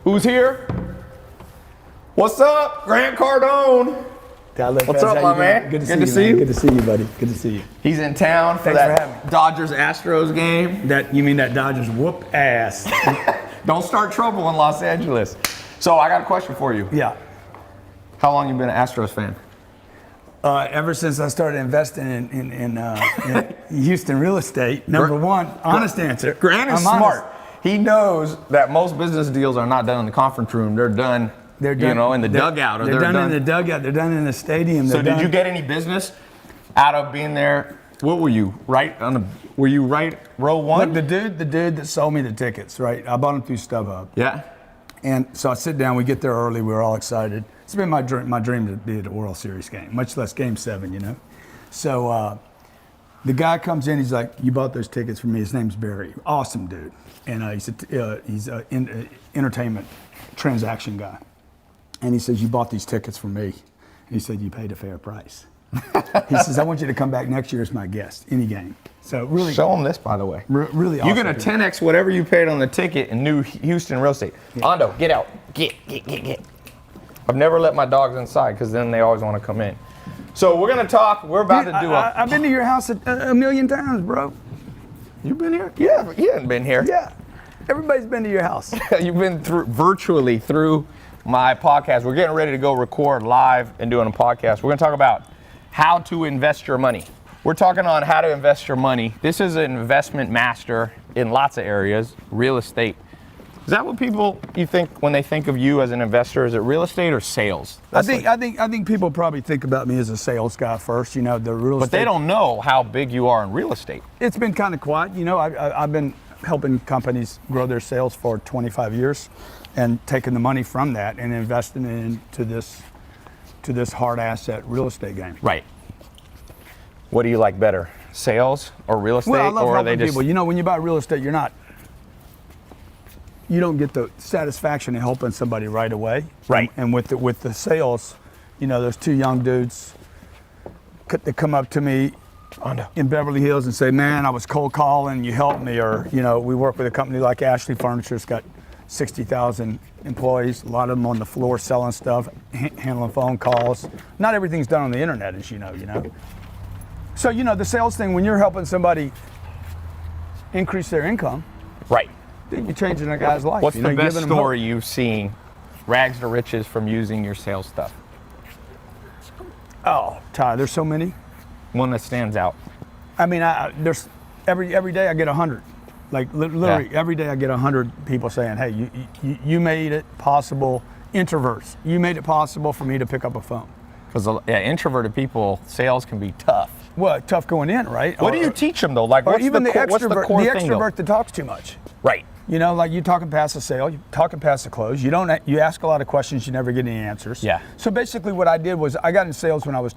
Who's here? What's up, Grant Cardone? Tai Lopez, what's up, my man? Good to see you. Good to see you, buddy. Good to see you. He's in town for that Dodgers-Astros game. You mean that Dodgers whoop ass? Don't start trouble in Los Angeles. So I got a question for you. Yeah. How long you been an Astros fan? Ever since I started investing in Houston real estate. Number one, honest answer. Grant is smart. He knows that most business deals are not done in the conference room. They're done, in the dugout. Or they're done in the dugout. They're done in the stadium. So did you get any business out of being there? What were you, were you right row one? Look, the dude that sold me the tickets, right? I bought them through StubHub. Yeah. And so I sit down, we get there early, we were all excited. It's been my dream to be at a World Series game, much less Game 7, So the guy comes in, he's like, you bought those tickets for me. His name's Barry. Awesome dude. And he's an entertainment transaction guy. And he says, you bought these tickets for me. And he said, you paid a fair price. He says, I want you to come back next year as my guest, any game. So really, show him this, by the way. Really awesome. You're gonna 10x whatever you paid on the ticket in new Houston real estate. Yeah. Ando, get out. Get. I've never let my dogs inside because then they always want to come in. So we're gonna talk. We're about to do I've been to your house a million times, bro. You've been here? Yeah, you haven't been here. Yeah. Everybody's been to your house. You've been virtually through my podcast. We're getting ready to go record live and doing a podcast. We're gonna talk about how to invest your money. We're talking on how to invest your money. This is an investment master in lots of areas, real estate. Is that what you think when they think of you as an investor? Is it real estate or sales? I think people probably think about me as a sales guy first, the real estate. But they don't know how big you are in real estate. It's been kind of quiet. I've been helping companies grow their sales for 25 years and taking the money from that and investing into this hard asset real estate game. Right. What do you like better, sales or real estate? Well, I love or helping people. When you buy real estate, you don't get the satisfaction of helping somebody right away. Right. And with the sales, those two young dudes that come up to me in Beverly Hills and say, man, I was cold calling, you helped me. Or, we work with a company like Ashley Furniture. It's got 60,000 employees, a lot of them on the floor selling stuff, handling phone calls. Not everything's done on the internet, as you know. So, the sales thing, when you're helping somebody increase their income. Right. You're changing a guy's life. What's the best story you've seen, rags to riches, from using your sales stuff? Oh, Ty, there's so many. One that stands out. I mean, there's every day I get 100. Like literally every day I get 100 people saying, hey, you made it possible, introverts, you made it possible for me to pick up a phone. Because introverted people, sales can be tough. Well, tough going in, right? What do you teach them though? Like, what's even the core thing, extrovert that talks too much. Right. Like you talking past the sale, you talking past the close. You ask a lot of questions, you never get any answers. Yeah. So basically what I did was I got in sales when I was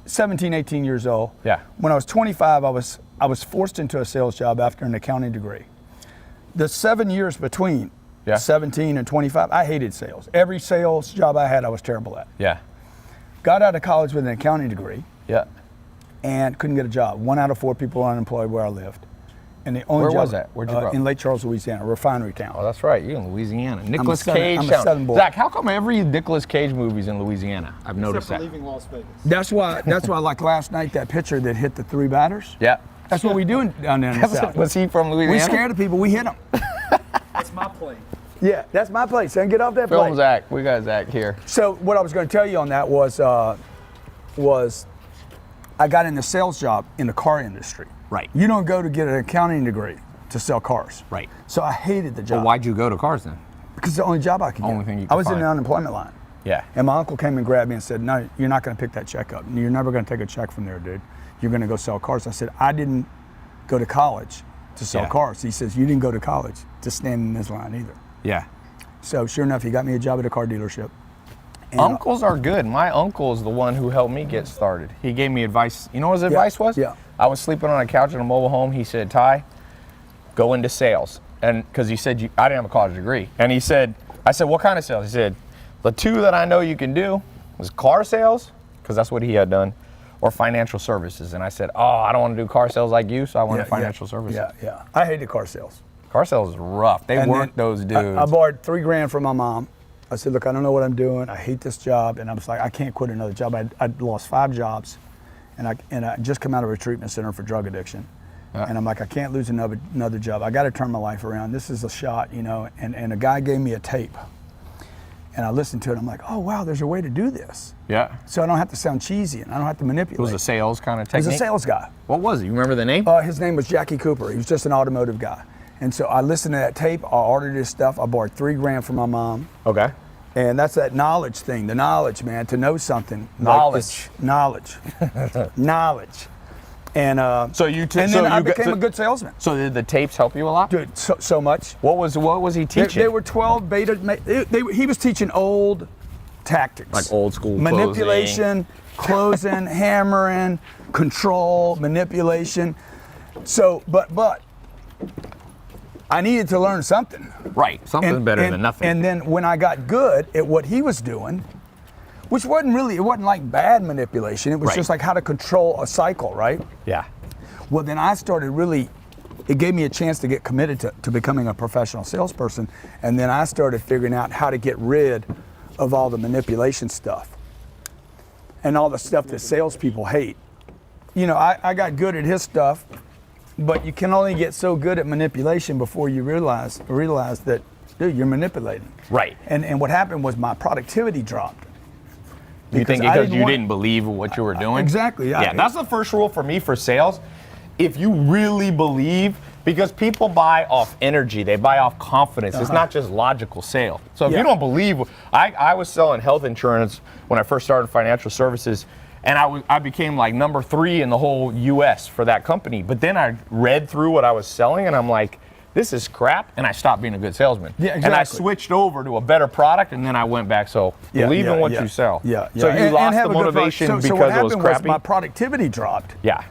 17, 18 years old. Yeah. When I was 25, I was forced into a sales job after an accounting degree. The 7 years between 17 and 25, I hated sales. Every sales job I had, I was terrible at. Yeah. Got out of college with an accounting degree. Yeah. And couldn't get a job. 1 out of 4 people were unemployed where I lived. And the only Where job, was that? Where'd you grow up? In Lake Charles, Louisiana, a refinery town. Oh, that's right. You're in Louisiana. Nicolas Cage. I'm a Southern boy. Zach, how come every Nicolas Cage movie's in Louisiana? I've noticed that. Leaving Las Vegas. That's why, like last night, that pitcher that hit the 3 batters. Yeah. That's what we do down there in the South. Was he from Louisiana? We scared of people. We hit them. That's my plane. Yeah, that's my place. Son, get off that Film plane. Zach. We got Zach here. So what I was going to tell you on that was I got in the sales job in the car industry. Right. You don't go to get an accounting degree to sell cars. Right. So I hated the job. Well, why'd you go to cars then? Because it's the only job I could get. Only thing you could I was in find. the unemployment line. Yeah. And my uncle came and grabbed me and said, no, you're not going to pick that check up. You're never going to take a check from there, dude. You're going to go sell cars. I said, I didn't go to college to sell cars. He says, you didn't go to college to stand in this line either. Yeah. So sure enough, he got me a job at a car dealership. And Uncles are good. My uncle is the one who helped me get started. He gave me advice. You know what his advice was? Yeah. I was sleeping on a couch in a mobile home. He said, Ty, go into sales. And because he said, I didn't have a college degree. And I said, what kind of sales? He said, the 2 that I know you can do was car sales, because that's what he had done, or financial services. And I said, I don't want to do car sales like you, so I want to financial services. Yeah. I hated car sales. Car sales is rough. They And work then those dudes. I borrowed $3,000 from my mom. I said, look, I don't know what I'm doing. I hate this job. And I was like, I can't quit another job. I'd lost 5 jobs. And I just come out of a treatment center for drug addiction. And I'm like, I can't lose another job. I got to turn my life around. This is a shot, you know. And a guy gave me a tape. And I listened to it. I'm like, oh, wow, there's a way to do this. Yeah. So I don't have to sound cheesy and I don't have to manipulate. It was a sales kind of He technique. was a sales guy. What was it? You remember the name? His name was Jackie Cooper. He was just an automotive guy. And so I listened to that tape. I ordered his stuff. I borrowed $3,000 from my mom. Okay. And that's that knowledge thing. The knowledge, man, to know something. Knowledge. Knowledge. Knowledge. And So I became a good salesman. So did the tapes help you a lot? Dude, so much. What was he teaching? They were 12 beta. He was teaching old tactics. Like old school manipulation, closing, hammering, control, manipulation. So, but I needed to learn something. Right. Something's better than nothing. And then when I got good at what he was doing, which wasn't like bad manipulation. It was Right. just like how to control a cycle, right? Yeah. Well, then I started it gave me a chance to get committed to becoming a professional salesperson. And then I started figuring out how to get rid of all the manipulation stuff and all the stuff that salespeople hate. You know, I got good at his stuff, but you can only get so good at manipulation before you realize that, dude, you're manipulating. Right. And what happened was my productivity dropped. You think because you didn't believe what you were doing? Exactly. Yeah, that's the first rule for me for sales. If you really believe, because people buy off energy, they buy off confidence. It's not just logical sale. So if you don't believe, I was selling health insurance when I first started financial services, and I became like number 3 in the whole U.S. for that company. But then I read through what I was selling, and I'm like, this is crap, and I stopped being a good salesman. Yeah, exactly. And I switched over to a better product, and then I went back. So believe in what you sell. Yeah. So you lost have the a good product. motivation So because what it was happened crappy? my productivity dropped. Yeah.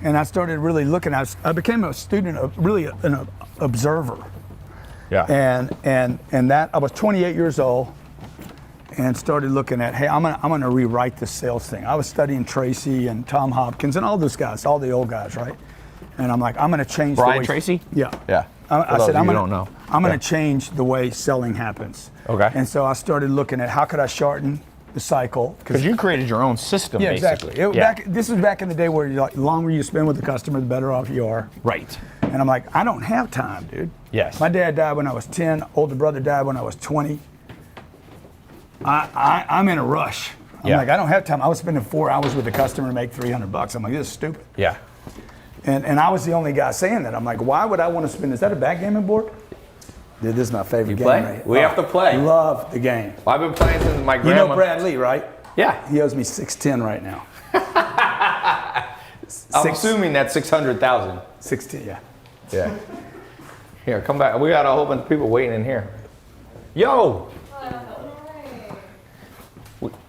And I started really looking. I became a student, really an observer. Yeah. And that I was 28 years old, and started looking at, hey, I'm gonna rewrite this sales thing. I was studying Tracy and Tom Hopkins and all those guys, all the old guys, right? And I'm like, I'm gonna change. Brian the way, Tracy? Yeah. Yeah. I said, I'm gonna Yeah. change the way selling happens. Okay. And so I started looking at how could I shorten the cycle. Because you created your own system, Yeah, basically. exactly. This was back in the day where the longer you spend with the customer, the better off you are. Right. And I'm like, I don't have time, dude. Yes. My dad died when I was 10. Older brother died when I was 20. I'm in a rush. I'm like, I don't have time. I was spending 4 hours with the customer to make $300. I'm like, this is stupid. Yeah. And I was the only guy saying that. I'm like, why would I want to spend? Is that a backgammon board? Dude, this is my favorite game. play? Right? We have to play. Love the game. Well, I've been playing since my You grandma. know Brad Lee, right? Yeah. He owes me $610 right now. I'm assuming that's 600,000. 610, yeah. Yeah. Here, come back. We got a whole bunch of people waiting in here. Yo!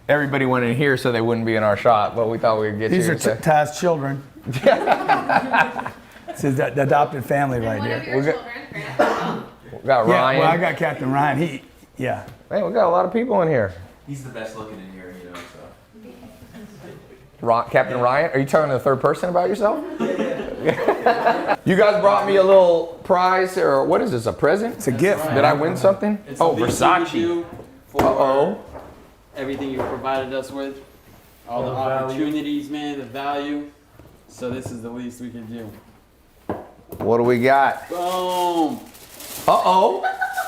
Everybody went in here so they wouldn't be in our shot, but we thought we'd get These you. are Ty's children. This is the adopted family right One of here. your children, We got Yeah, Ryan. well, I got Captain Ryan. Yeah. Man, we got a lot of people in here. He's the best looking in here, you know, so. Captain Ryan, are you talking to the third person about yourself? You guys brought me a little prize, or what is this, a present? It's a gift. Did I win something? It's Oh, the least Versace. we do for Uh-oh. everything you provided us with. All the opportunities, man, the value. So this is the least we can do. What do we got? Boom! Uh-oh.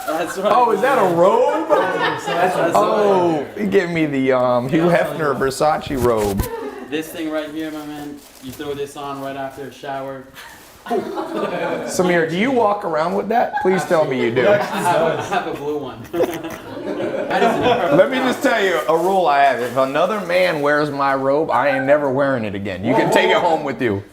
That's right. Oh, is that a robe? That's Oh, he gave me the Hugh Hefner Versace robe. This thing right here, my man, you throw this on right after a shower. Samir, do you walk around with that? Please tell me you do. I have a blue one. Let me just tell you a rule I have. If another man wears my robe, I ain't never wearing it again. You can take it home with you.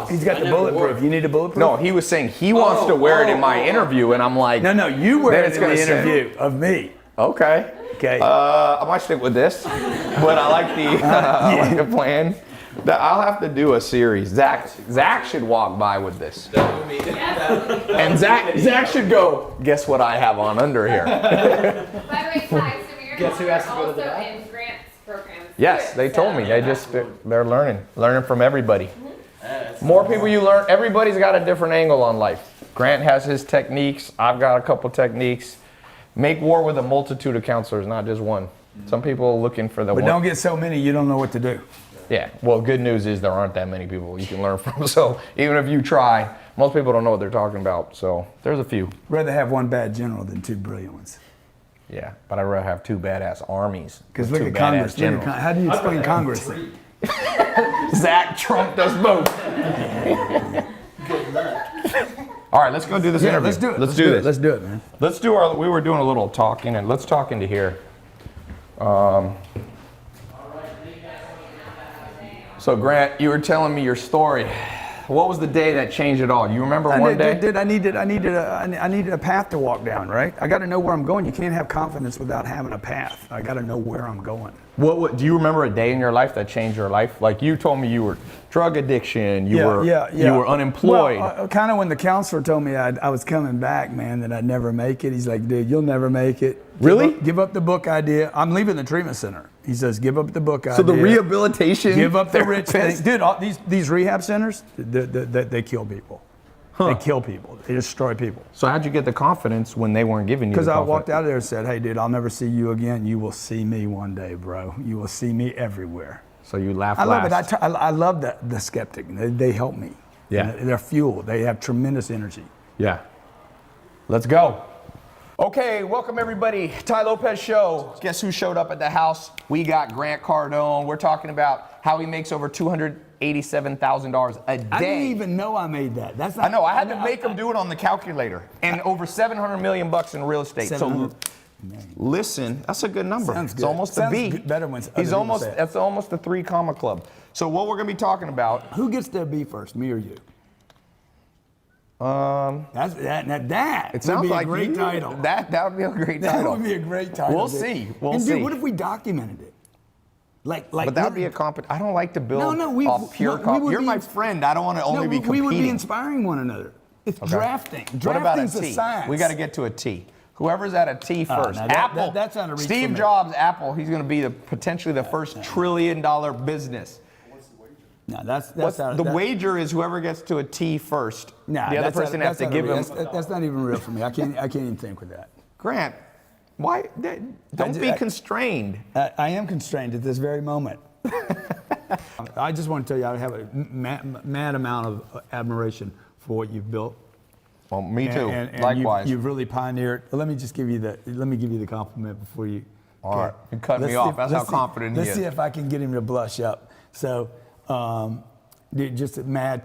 He's got I the never wore bulletproof. it. You need a bulletproof? No, he was saying he wants to wear it in my interview, and I'm like, No, you wear Then it it's in the gonna say- interview of me. okay. Okay. I might stick with this, but I like the plan. I'll have to do a series. Zach should walk by with this. And Zach should go, guess what I have on under here? By the way, Ty, Samir Guess who has to go to the also bathroom? in grants programs. Yes, too, they told so- me. They're learning from everybody. More people you learn, everybody's got a different angle on life. Grant has his techniques. I've got a couple techniques. Make war with a multitude of counselors, not just one. Some people are looking for the But one. don't get so many you don't know what to do. Yeah, well, good news is there aren't that many people you can learn from. So even if you try, most people don't know what they're talking about. So there's a few. Rather have one bad general than two brilliant ones. Yeah, but I'd rather have two badass armies. Because with look two at Congress. badass generals. How do you explain Congress? Zach Trump does both. All right, let's go do this interview. Let's do it. Let's do this. Let's do it, man. Let's do our. We were doing a little talking, and let's talk into here. So Grant, you were telling me your story. What was the day that changed it all? You remember one day? I needed a path to walk down, right? I got to know where I'm going. You can't have confidence without having a path. I got to know where I'm going. What do you remember a day in your life that changed your life? Like you told me you were drug addiction, you were unemployed. Well, kind of when the counselor told me I was coming back, man, that I'd never make it. He's like, dude, you'll never make it. Really? Give up the book idea. I'm leaving the treatment center. He says, give up the book idea. So the rehabilitation. Give up the rich thing. therapist? Dude, all these rehab centers, they kill people. They kill people. They destroy people. So how'd you get the confidence when they weren't giving you the Because I confidence? walked out of there and said, hey, dude, I'll never see you again. You will see me one day, bro. You will see me everywhere. So you laughed I love last. it. I love the skeptic. They help me. Yeah. They're fuel. They have tremendous energy. Yeah. Let's go. Okay, welcome everybody. Tai Lopez Show. Guess who showed up at the house? We got Grant Cardone. We're talking about how he makes over $287,000 a day. I didn't even know I made that. That's not, I know. I had to make him do it on the calculator. And over 700 million bucks in real estate. So 700 listen, that's a good number. Sounds It's good. almost Sounds a B. good- better when other He's people almost. say it. That's almost a 3 comma club. So what we're gonna be talking about? Who gets to be first, me or you? That It sounds would be like a great you- title. That would be a great That title. would be a great title. We'll dude. see. We'll and see. Dude, what if we documented it? Like But that would be a I don't like to build off pure would You're be my friend. I don't want to only be competing. We would be inspiring one another. It's drafting. What about a Drafting's a T? science. We got to get to a T. Whoever's at a T first. now that- Apple. that's out of reach for Steve me. Jobs, Apple. He's going to be potentially the first $1 trillion business. No, that's out of The that- wager is whoever gets to a T first. Nah, the other that's person out- has to that's give out him. of- That's not even real for me. I can't even think with that. Grant, why? Don't be constrained. I am constrained at this very moment. I just want to tell you, I have a mad amount of admiration for what you've built. Well, me too. And Likewise. You've really pioneered. Let me give you the compliment before you. All right. You cut me off. That's how confident he is. Let's see if I can get him to blush up. So, dude, just a mad,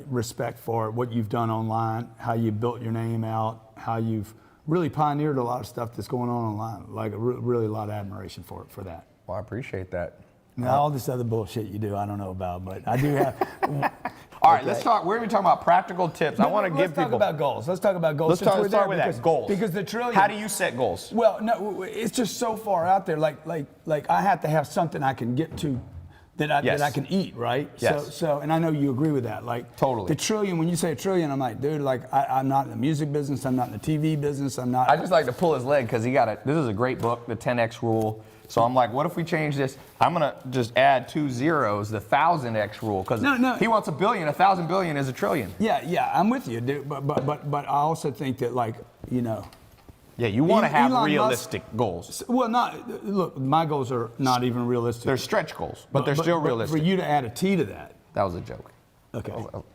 respect for what you've done online, how you built your name out, how you've really pioneered a lot of stuff that's going on online. Like really a lot of admiration for that. Well, I appreciate that. Now, all this other bullshit you do, I don't know about, but I do have. All right, let's talk. We're going to be talking about practical tips. I want to give people. Let's talk about goals. Let's talk about goals. Let's start with that. Goals. Because the trillion. How do you set goals? Well, no, it's just so far out there. Like I have to have something I can get to, that I can eat, right? Yes. So, and I know you agree with that. Like Totally. The trillion. When you say a trillion, I'm like, dude, like I'm not in the music business. I'm not in the TV business. I'm not. I just like to pull his leg because he got it. This is a great book, the 10X rule. So I'm like, what if we change this? I'm gonna just add 2 zeros, the 1000X rule, because he wants $1 billion. 1,000 billion is $1 trillion. Yeah, I'm with you, dude. But I also think that, like, Yeah, you want to have Elon realistic goals. Well, look, my goals are not even realistic. They're stretch goals, but they're still realistic. For you to add a T to that. That was a joke. Okay.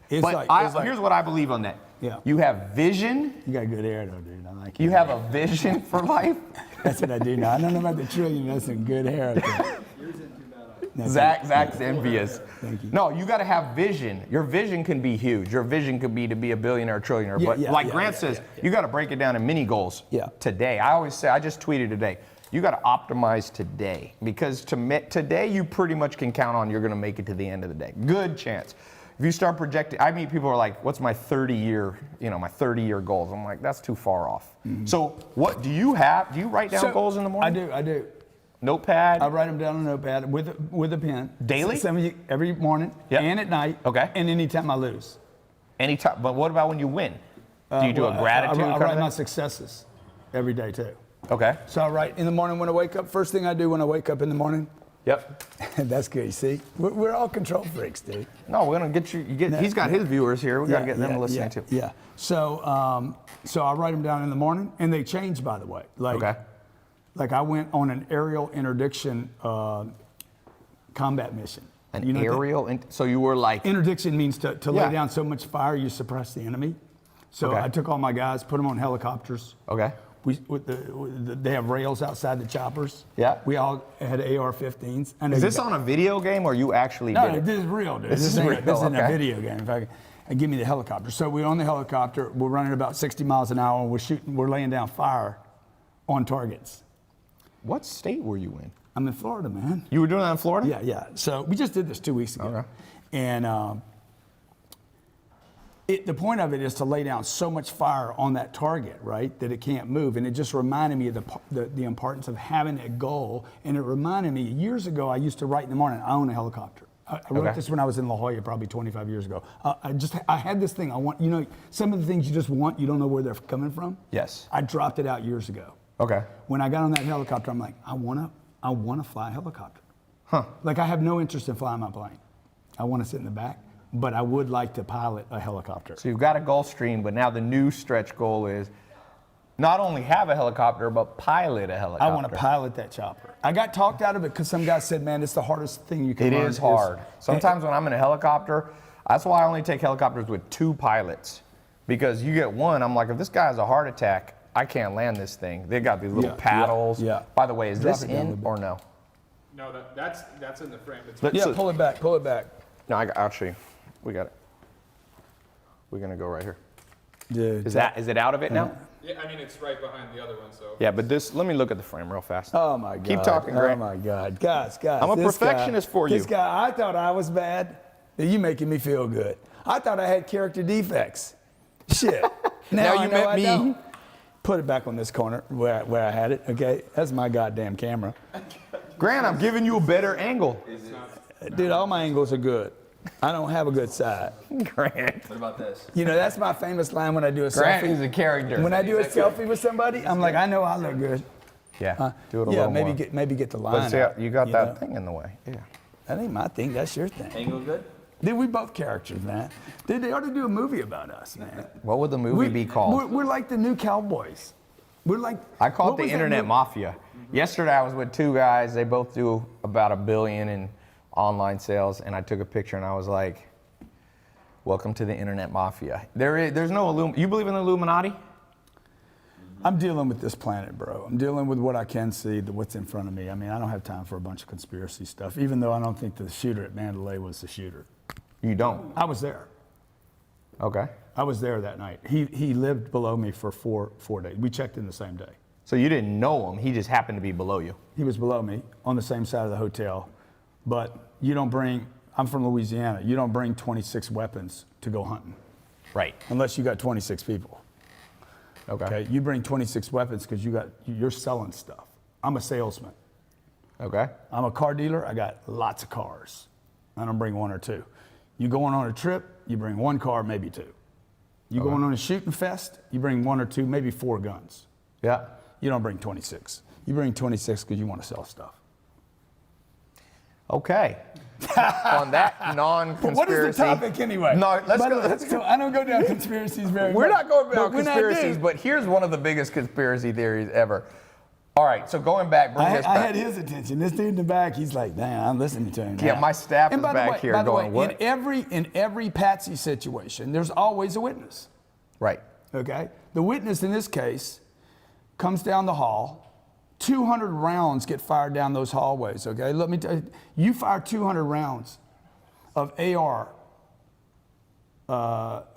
Here's what I believe on that. Yeah. You have vision. You got good hair, though, dude. I like You have a vision for life. That's what I do now. I don't know about the trillion. That's some good hair. Zach's envious. Thank you. No, you got to have vision. Your vision can be huge. Your vision could be to be a billionaire, or trillionaire. But Grant says, you got to break it down in mini goals. Yeah. Today, I always say, I just tweeted today. You got to optimize today, because today you pretty much can count on you're going to make it to the end of the day. Good chance. If you start projecting, I meet people who are like, what's my 30-year goals? I'm like, that's too far off. Mm-hmm. So what do you have? Do you write down goals in the morning? I do. Notepad? I write them down on a notepad with a pen. Daily? Every morning and at night. Okay. And anytime I lose. Anytime. But what about when you win? Do you do a gratitude? I write my successes every day too. Okay. So I write in the morning when I wake up. First thing I do when I wake up in the morning, Yep. That's good. You see, we're all control freaks, dude. No, we're gonna get you. He's got his viewers here. We gotta get them listening too. Yeah. So, so I write them down in the morning, and they change, by the way. Okay. Like I went on an aerial interdiction combat mission. An aerial. So you were like. Interdiction means to lay down so much fire you suppress the enemy. So Okay. I took all my guys, put them on helicopters. Okay. They have rails outside the choppers. Yeah. We all had AR-15s. Is this on a video game or you actually did No, it? this is real, dude. This is real, This isn't a okay. video game. In fact, give me the helicopter. So we're on the helicopter. We're running about 60 miles an hour. And we're laying down fire on targets. What state were you in? I'm in Florida, man. You were doing that in Florida? Yeah, yeah. So we just did this 2 weeks ago. Okay. And the point of it is to lay down so much fire on that target, right, that it can't move. And it just reminded me of the importance of having a goal. And it reminded me, years ago, I used to write in the morning, I own a helicopter. I wrote this when I was in La Jolla, probably 25 years ago. I had this thing. Some of the things you just want, you don't know where they're coming from. Yes. I dropped it out years ago. Okay. When I got on that helicopter, I'm like, I want to fly a helicopter. Huh. Like I have no interest in flying my plane. I want to sit in the back, but I would like to pilot a helicopter. So you've got a Gulfstream, but now the new stretch goal is not only have a helicopter, but pilot a helicopter. I want to pilot that chopper. I got talked out of it because some guy said, man, it's the hardest thing you can It learn. is hard. Sometimes when I'm in a helicopter, that's why I only take helicopters with 2 pilots. Because you get one, I'm like, if this guy has a heart attack, I can't land this thing. They got these little paddles. yeah. By the way, is Drop this it down a in little bit. or no? No, that's in the frame. It's But- Yeah, so- pull it back, pull it back. No, actually, we got it. We're gonna go right here. Dude, Is it out of it now? yeah, I mean it's right behind the other one. So Yeah, but let me look at the frame real fast. Oh my God. Keep talking, Oh Grant. my God. Guys. I'm a this perfectionist guy, for you. This guy, I thought I was bad. You making me feel good. I thought I had character defects. Shit. Now I you know met I me. don't. Put it back on this corner where I had it, okay? That's my goddamn camera. Grant, I'm giving you a better angle. Dude, all my angles are good. I don't have a good side. Grant. What about this? You know, that's my famous line when I do a Grant selfie. is a character. When I do a selfie with somebody, I'm like, I know I look good. Yeah, do it a Yeah, little maybe more. get the But line see, out, you got you that know? thing in the way. Yeah. That ain't my thing. That's your thing. Angle good? Dude, we both characters, man. Dude, they ought to do a movie about us, man. What would the movie be called? We're like the new cowboys. We're like. I call what it the was that Internet movie? Mafia. Yesterday I was with 2 guys. They both do about $1 billion in online sales, and I took a picture and I was like, "Welcome to the Internet Mafia." There's no you believe in the Illuminati? I'm dealing with this planet, bro. I'm dealing with what I can see, what's in front of me. I mean, I don't have time for a bunch of conspiracy stuff, even though I don't think the shooter at Mandalay was the shooter. You don't. I was there. Okay. I was there that night. He lived below me for four days. We checked in the same day. So you didn't know him. He just happened to be below you. He was below me on the same side of the hotel. But you don't bring, I'm from Louisiana, you don't bring 26 weapons to go hunting Right. unless you got 26 people. Okay. Okay, you bring 26 weapons because you're selling stuff. I'm a salesman. Okay. I'm a car dealer. I got lots of cars. I don't bring 1 or 2. You going on a trip, you bring 1 car, maybe 2. You going on a shooting fest, you bring 1 or 2, maybe 4 guns. Yeah. You don't bring 26. You bring 26 because you want to sell stuff. Okay. On that non-conspiracy. What is the topic anyway? No, let's By the go. way, Let's go. so I don't go down conspiracies very We're much. not going about But when I do- conspiracies, but here's one of the biggest conspiracy theories ever. All right, so going back, bring this I back. had his attention. This dude in the back, he's like, damn, I'm listening to him now. Yeah, my staff And is by the back way- here by the going, way, what? In every Patsy situation, there's always a witness. Right. Okay? The witness in this case comes down the hall. 200 rounds get fired down those hallways, okay? Let me tell you, you fire 200 rounds of AR,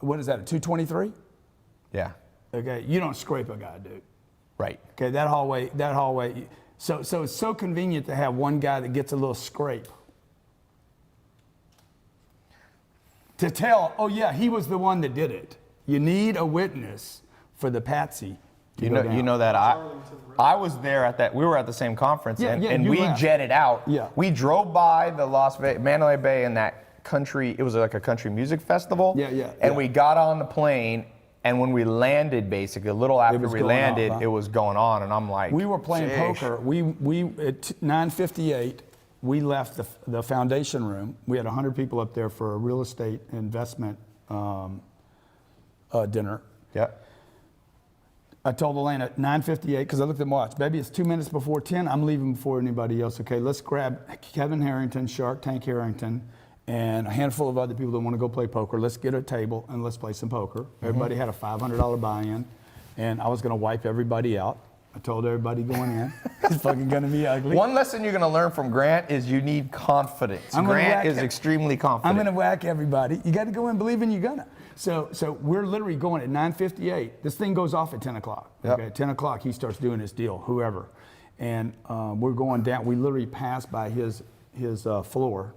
what is that, a 223? Yeah. Okay, you don't scrape a guy, dude. Right. Okay, that hallway, so it's so convenient to have one guy that gets a little scrape. To tell, oh yeah, he was the one that did it. You need a witness for the Patsy to go down. You know that I was there at that. We were at the same conference, Yeah, and, yeah, and you we left. jetted out. Yeah. We drove by the Mandalay Bay and that country. It was like a country music festival. Yeah, yeah, And yeah. we got on the plane, and when we landed, basically a little after was we going landed, off, huh? it was going on, and I'm like, We were playing "Sheesh." poker. We at 9:58, we left the foundation room. We had 100 people up there for a real estate investment dinner. Yeah. I told Elaine at 9:58, because I looked at my watch, baby, it's 2 minutes before 10. I'm leaving before anybody else. Okay, let's grab Kevin Harrington, Shark Tank Harrington, and a handful of other people that want to go play poker. Let's get a table and let's play some poker. Everybody had a $500 buy-in, and I was going to wipe everybody out. I told everybody going in, it's fucking going to be ugly. One lesson you're going to learn from Grant is you need confidence. Grant is extremely confident. I'm going to whack everybody. You got to go in believing you're going to. So we're literally going at 9:58. This thing goes off at 10 o'clock. Yep. Okay, at 10 o'clock, he starts doing his deal, whoever. And we're going down. We literally passed by his floor.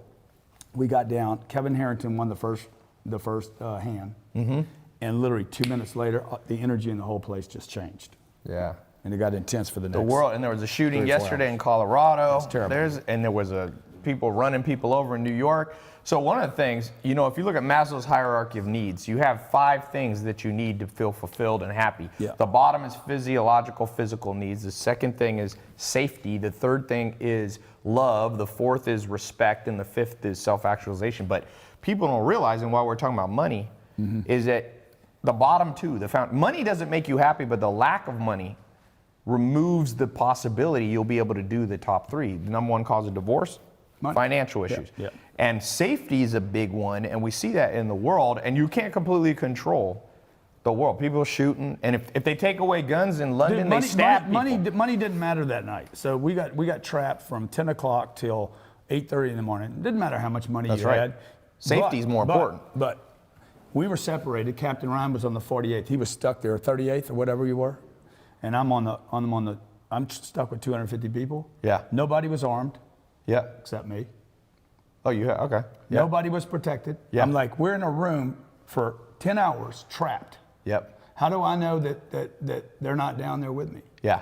We got down. Kevin Harrington won the first hand. Mm-hmm. And literally 2 minutes later, the energy in the whole place just changed. Yeah. And it got intense for the next. The world, and there was a shooting 3 or 4 yesterday hours. in Colorado. That's terrible. And there was people running people over in New York. So one of the things, if you look at Maslow's hierarchy of needs, you have 5 things that you need to feel fulfilled and happy. Yeah. The bottom is physiological, physical needs. The second thing is safety. The third thing is love. The fourth is respect. And the fifth is self-actualization. But people don't realize, and while we're talking about money, is that the bottom two, money doesn't make you happy, but the lack of money removes the possibility you'll be able to do the top 3. The number one cause of divorce, Money. financial issues. Yeah. And safety is a big one, and we see that in the world, and you can't completely control the world. People shooting, and if they take away guns in London, they stab people. Money didn't matter that night. So we got trapped from 10 o'clock till 8:30 in the morning. It didn't matter how much money That's you right. had. Safety is more important. But we were separated. Captain Ryan was on the 48th. He was stuck there, 38th or whatever you were. And I'm stuck with 250 people. Yeah. Nobody was armed. Yeah. Except me. Oh, okay. Yeah. Nobody was protected. Yeah. I'm like, we're in a room for 10 hours trapped. Yep. How do I know that they're not down there with me? Yeah.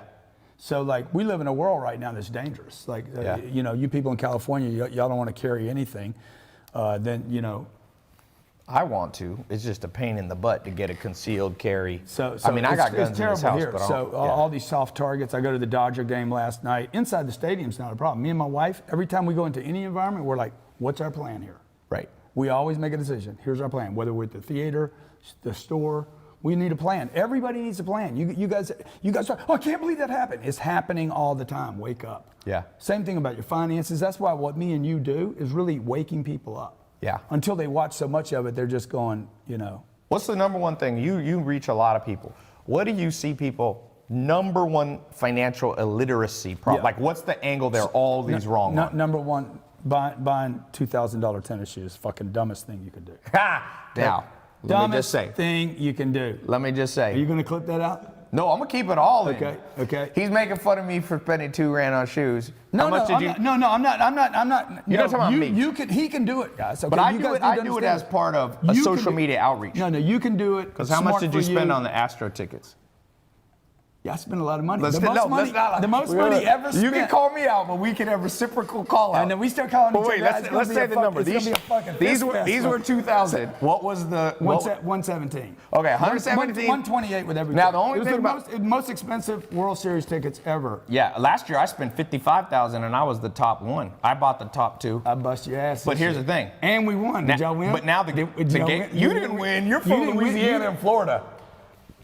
So like, we live in a world right now that's dangerous. Like, Yeah. You people in California, y'all don't want to carry anything. I want to. It's just a pain in the butt to get a concealed carry. So I mean, I got guns it's in this terrible house, here. but I So don't, yeah. all these soft targets. I go to the Dodger game last night. Inside the stadium's not a problem. Me and my wife, every time we go into any environment, we're like, what's our plan here? Right. We always make a decision. Here's our plan. Whether we're at the theater, the store, we need a plan. Everybody needs a plan. You guys are, I can't believe that happened. It's happening all the time. Wake up. Yeah. Same thing about your finances. That's why what me and you do is really waking people up. Yeah. Until they watch so much of it, they're just going, What's the number one thing? You reach a lot of people. What do you see people, number one financial illiteracy problem? Yeah. Like, what's the angle they're always wrong on? Number one, buying $2,000 tennis shoes, fucking dumbest thing you could do. Ha! Now, let me just say. Thing you can do. Let me just Are you say. going to clip that out? No, I'm gonna keep it all in. Okay. He's making fun of me for spending $2,000 on shoes. No, How much did you? I'm not. You're not talking about me. He can do it, guys. Okay? But I You do guys it. need I to do it understand as part of a You social can- media outreach. No, you can do it. Because how much did you spend on the Astro tickets? Yeah, I spent a lot of money. Let's the most money ever spent. You can call me out, but we can have reciprocal call out. And then we start calling But each wait, other out. It's let's gonna be say a the fuck- number. It's gonna be a fucking These fist fest, were man. 2,000. What was the 117. Okay, 117. 128 with everything. Now, the only it was thing the about- most expensive World Series tickets ever. Yeah, last year I spent 55,000 and I was the top one. I bought the top 2. I bust your ass. But this here's year. the thing. And we won. Did y'all win? But now the Did y'all game. win? You didn't win. You're You from didn't win. Louisiana and Florida.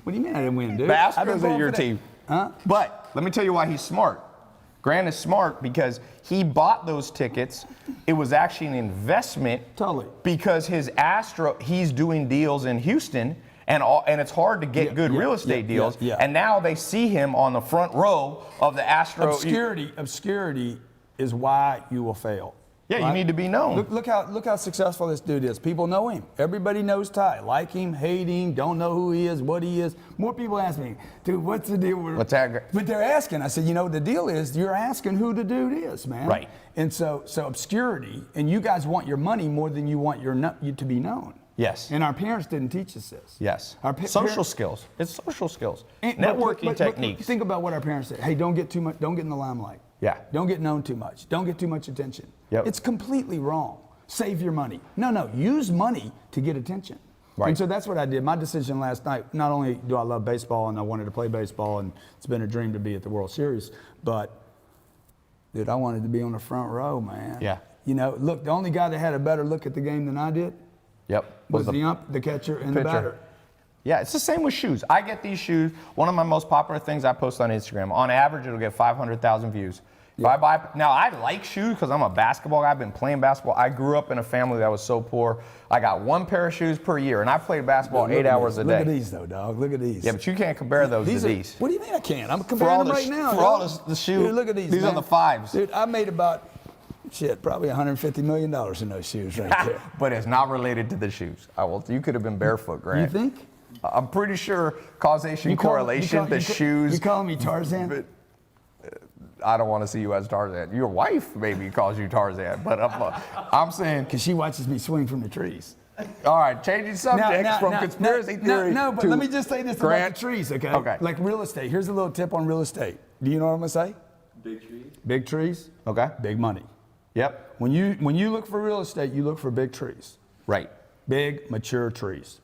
What do you mean I didn't win, dude? The I've been Astros are going your for that. team. Huh? But let me tell you why he's smart. Grant is smart because he bought those tickets. It was actually an investment. Totally. Because he's doing deals in Houston, and it's hard to get good real estate deals. Yeah. And now they see him on the front row of the Astro. Obscurity is why you will fail. Yeah, you need to be known. Look how successful this dude is. People know him. Everybody knows Ty. Like him, hate him, don't know who he is, what he is. More people ask me, dude, what's the deal with What's that? But they're asking. I said, the deal is you're asking who the dude is, man. Right. And so obscurity, and you guys want your money more than you want you to be known. Yes. And our parents didn't teach us this. Yes. Our Social skills. It's social skills. And- Networking but techniques. Think about what our parents said. Hey, don't get in the limelight. Yeah. Don't get known too much. Don't get too much attention. Yep. It's completely wrong. Save your money. No. Use money to get attention. Right. And so that's what I did. My decision last night, not only do I love baseball and I wanted to play baseball and it's been a dream to be at the World Series, but Dude, I wanted to be on the front row, man. Yeah. You know, look, the only guy that had a better look at the game than I did Yep. was the ump, the catcher, and the pitcher. batter. Yeah, it's the same with shoes. I get these shoes. One of my most popular things I post on Instagram. On average, it'll get 500,000 views. If I buy, now I like shoes because I'm a basketball guy. I've been playing basketball. I grew up in a family that was so poor. I got one pair of shoes per year, and I played basketball Look 8 at hours these. a day. Look at these, though, dog. Look at these. Yeah, but you can't compare those to these. What do you mean I can't? I'm For comparing all them right now. for all dog. the shoes. Dude, look at these. These man. are the fives. Dude, I made about, probably $150 million in those shoes right there. But it's not related to the shoes. You could have been barefoot, Grant. You think? I'm pretty sure causation, correlation, the shoes. You calling me Tarzan? But, I don't want to see you as Tarzan. Your wife maybe calls you Tarzan, but I'm saying. Because she watches me swing from the trees. All right, changing subjects from conspiracy theory. No, but to let me just say this Grant. about the trees, okay? Okay. Like real estate. Here's a little tip on real estate. Do you know what I'm gonna say? Big trees. Big trees, Okay. big money. Yep. When you look for real estate, you look for big trees. Right. Big, mature trees.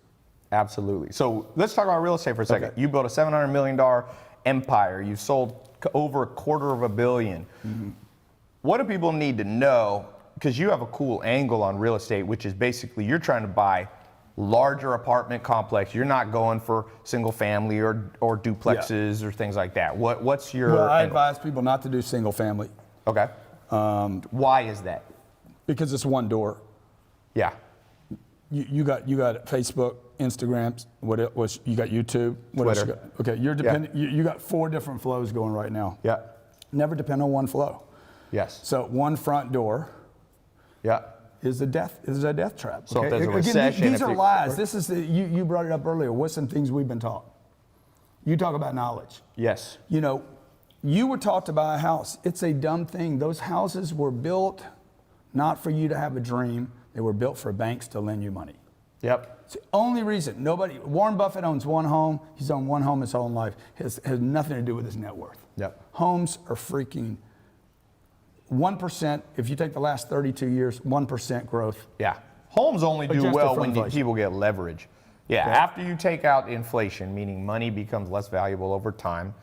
Absolutely. So let's talk about real estate for a second. Okay. You built a $700 million empire. You sold over $250 million. Mm-hmm. What do people need to know? Because you have a cool angle on real estate, which is basically you're trying to buy larger apartment complex. You're not going for single family or duplexes or things like that. What's your Well, I angle? advise people not to do single family Okay. Why is that? because it's one door. Yeah. You got Facebook, Instagram, you got YouTube, what else you Twitter. got? Okay, you're dependent. You got 4 different flows going right now. Yeah. Never depend on one flow. Yes. So one front door Yeah. is a death trap. So if okay? there's a Again, recession, these if are you- lies. This is you brought it up earlier. What's some things we've been taught? You talk about knowledge. Yes. You know, you were taught to buy a house. It's a dumb thing. Those houses were built not for you to have a dream. They were built for banks to lend you money. Yep. It's the only reason. Warren Buffett owns one home. He's owned one home his whole life. Has nothing to do with his net worth. Yep. Homes are freaking 1%. If you take the last 32 years, 1% growth. Yeah. Homes only do Adjusted well for when inflation. people get leverage. Yeah. Okay. After you take out inflation, meaning money becomes less valuable over time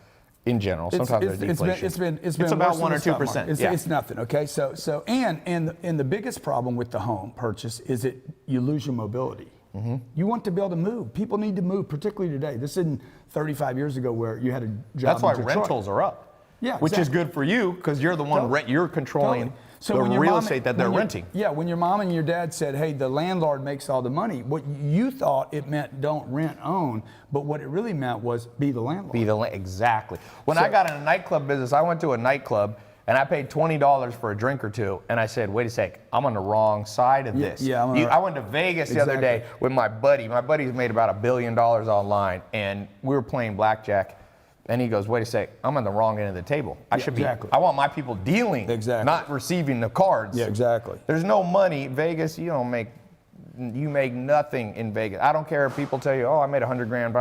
in general. Sometimes there's deflation. It's been about worse 1 or than the stock 2%. market. Yeah. It's nothing. Okay. So and the biggest problem with the home purchase is that you lose your mobility. Mm-hmm. You want to be able to move. People need to move, particularly today. This isn't 35 years ago where you had a job. That's why in Detroit. rentals are up. Yeah, Which is exactly. good for you because you're the one Totally. you're controlling Totally. So the when your real mom- estate that they're when your- renting. Yeah, when your mom and your dad said, hey, the landlord makes all the money, what you thought it meant don't rent, own, but what it really meant was be the landlord. Exactly. When So- I got in a nightclub business, I went to a nightclub and I paid $20 for a drink or two, and I said, wait a sec, I'm on the wrong side of this. yeah, I went to Vegas the other day with my buddy. My buddy's made about $1 billion online, and we were playing blackjack. And he goes, wait a sec, I'm on the wrong end of the table. Exactly. I want my people dealing, Exactly. not receiving the cards. Yeah, exactly. There's no money. Vegas, you make nothing in Vegas. I don't care if people tell you, oh, I made $100 grand.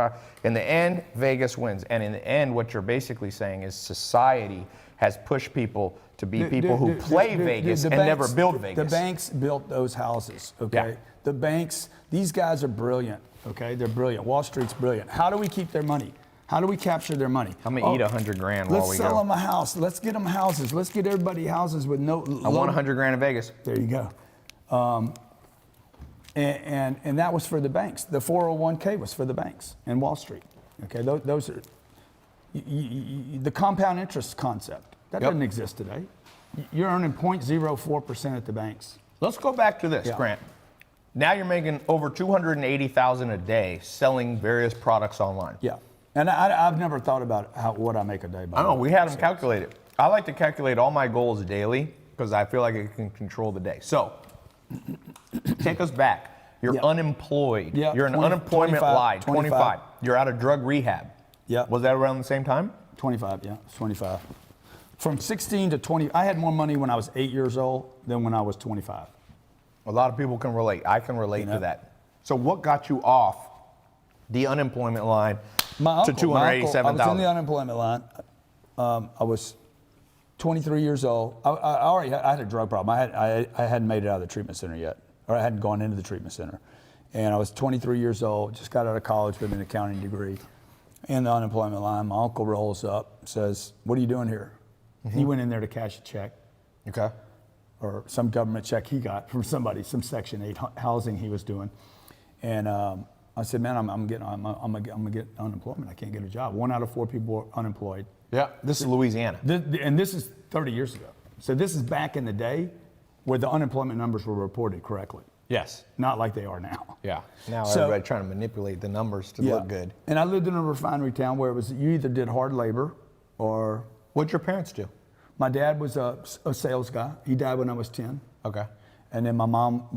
In the end, Vegas wins. And in the end, what you're basically saying is society has pushed people to be people who play Vegas and never build Vegas. The banks built those houses, okay? Yeah. The banks, these guys are brilliant, okay? They're brilliant. Wall Street's brilliant. How do we keep their money? How do we capture their money? I'm gonna eat $100 grand while we Let's sell go. them a house. Let's get them houses. Let's get everybody houses with no. I won $100 grand in Vegas. There you go. And that was for the banks. The 401k was for the banks and Wall Street. Okay, those are the compound interest concept. That Yep. doesn't exist today. You're earning 0.04% at the banks. Let's go back to this, Yeah. Grant. Now you're making over $280,000 a day selling various products online. Yeah. And I've never thought about what I make a day. By I don't know. the way. We had them calculated. I like to calculate all my goals daily because I feel like it can control the day. So, take us back. You're Yeah. unemployed. Yeah, You're an 20 unemployment 25, line. 25. You're out of drug rehab. Yeah. Was that around the same time? 25, yeah, it's 25. From 16 to 20, I had more money when I was 8 years old than when I was 25. A lot of people can relate. I can relate You know? to that. So, what got you off the unemployment line My uncle, to I was in the $287,000? unemployment line. I was 23 years old. I had a drug problem. I hadn't made it out of the treatment center yet, or I hadn't gone into the treatment center. And I was 23 years old, just got out of college with an accounting degree. In the unemployment line, my uncle rolls up, says, "What are you doing here?" He went in there to cash a check, Okay. or some government check he got from somebody, some Section 8 housing he was doing. And I said, man, I'm gonna get unemployment. I can't get a job. 1 out of 4 people are unemployed. Yeah. This is Louisiana. And this is 30 years ago. So this is back in the day where the unemployment numbers were reported correctly, Yes. not like they are now. Yeah. Now So- everybody trying to manipulate the numbers to look good. And I lived in a refinery town where it was you either did hard labor or What'd your parents do? my dad was a sales guy. He died when I was 10. Okay. And then my mom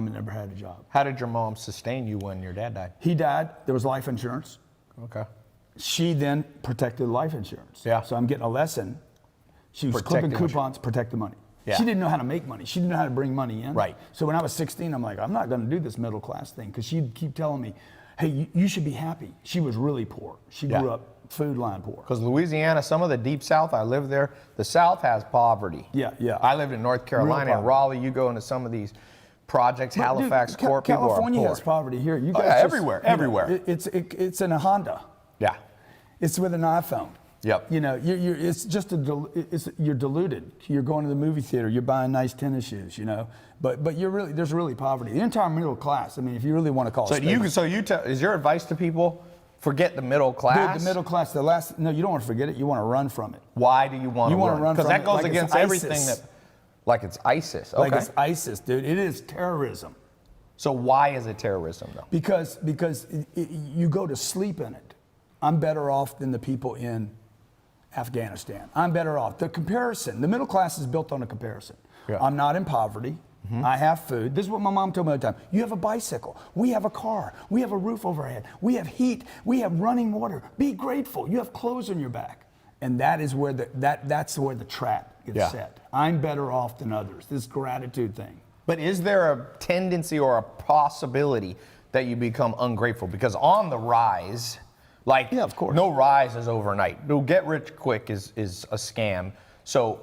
had never had a job. How did your mom sustain you when your dad died? He died. There was life insurance. Okay. She then protected life insurance. Yeah. So I'm getting a lesson. She was Protecting clipping coupons, protect the money. Yeah. She didn't know how to make money. She didn't know how to bring money in. Right. So when I was 16, I'm like, I'm not going to do this middle class thing, because she'd keep telling me, hey, you should be happy. She was really poor. She Yeah. grew up food line poor. Because Louisiana, some of the deep South, I lived there. The South has poverty. Yeah, yeah. I lived in North Carolina and poverty. Raleigh. You go into some of these projects, But, dude, Halifax, Court, people are California poor. has poverty here. You Oh, guys yeah, just- everywhere, you know, everywhere. It's in a Honda. Yeah. It's with an iPhone. Yep. You know, it's just you're deluded. You're going to the movie theater. You're buying nice tennis shoes. You know, but there's really poverty. The entire middle class. I mean, if you really want to call it. Is your advice to people, forget the middle class? Dude, the middle class. No, you don't want to forget it. You want to run from it. Why do you want to You wanna run? run Because from that it goes like it's against ISIS. everything that, like it's ISIS. Okay. Like it's ISIS, dude. It is terrorism. So why is it terrorism though? Because you go to sleep in it. I'm better off than the people in Afghanistan. I'm better off. The comparison, the middle class is built on a comparison. Yeah. I'm not in poverty. I have food. This is what my mom told me all the time. You have a bicycle. We have a car. We have a roof overhead. We have heat. We have running water. Be grateful. You have clothes on your back. And that is where that's where the trap gets set. I'm better off than others. This gratitude thing. But is there a tendency or a possibility that you become ungrateful? Because on the rise, like, Yeah, of course. no rise is overnight. No, get rich quick is a scam. So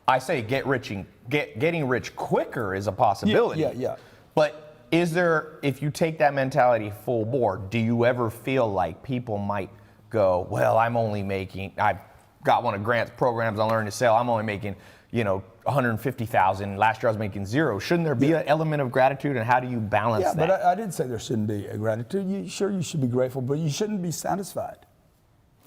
I say getting rich quicker is a possibility. Yeah. But is there, if you take that mentality full board, do you ever feel like people might go, well, I've got one of Grant's programs on Learn to Sell, I'm only making, $150,000. Last year I was making zero. Shouldn't there be an element of gratitude, and how do you balance Yeah, that? but I didn't say there shouldn't be a gratitude. You should be grateful, but you shouldn't be satisfied.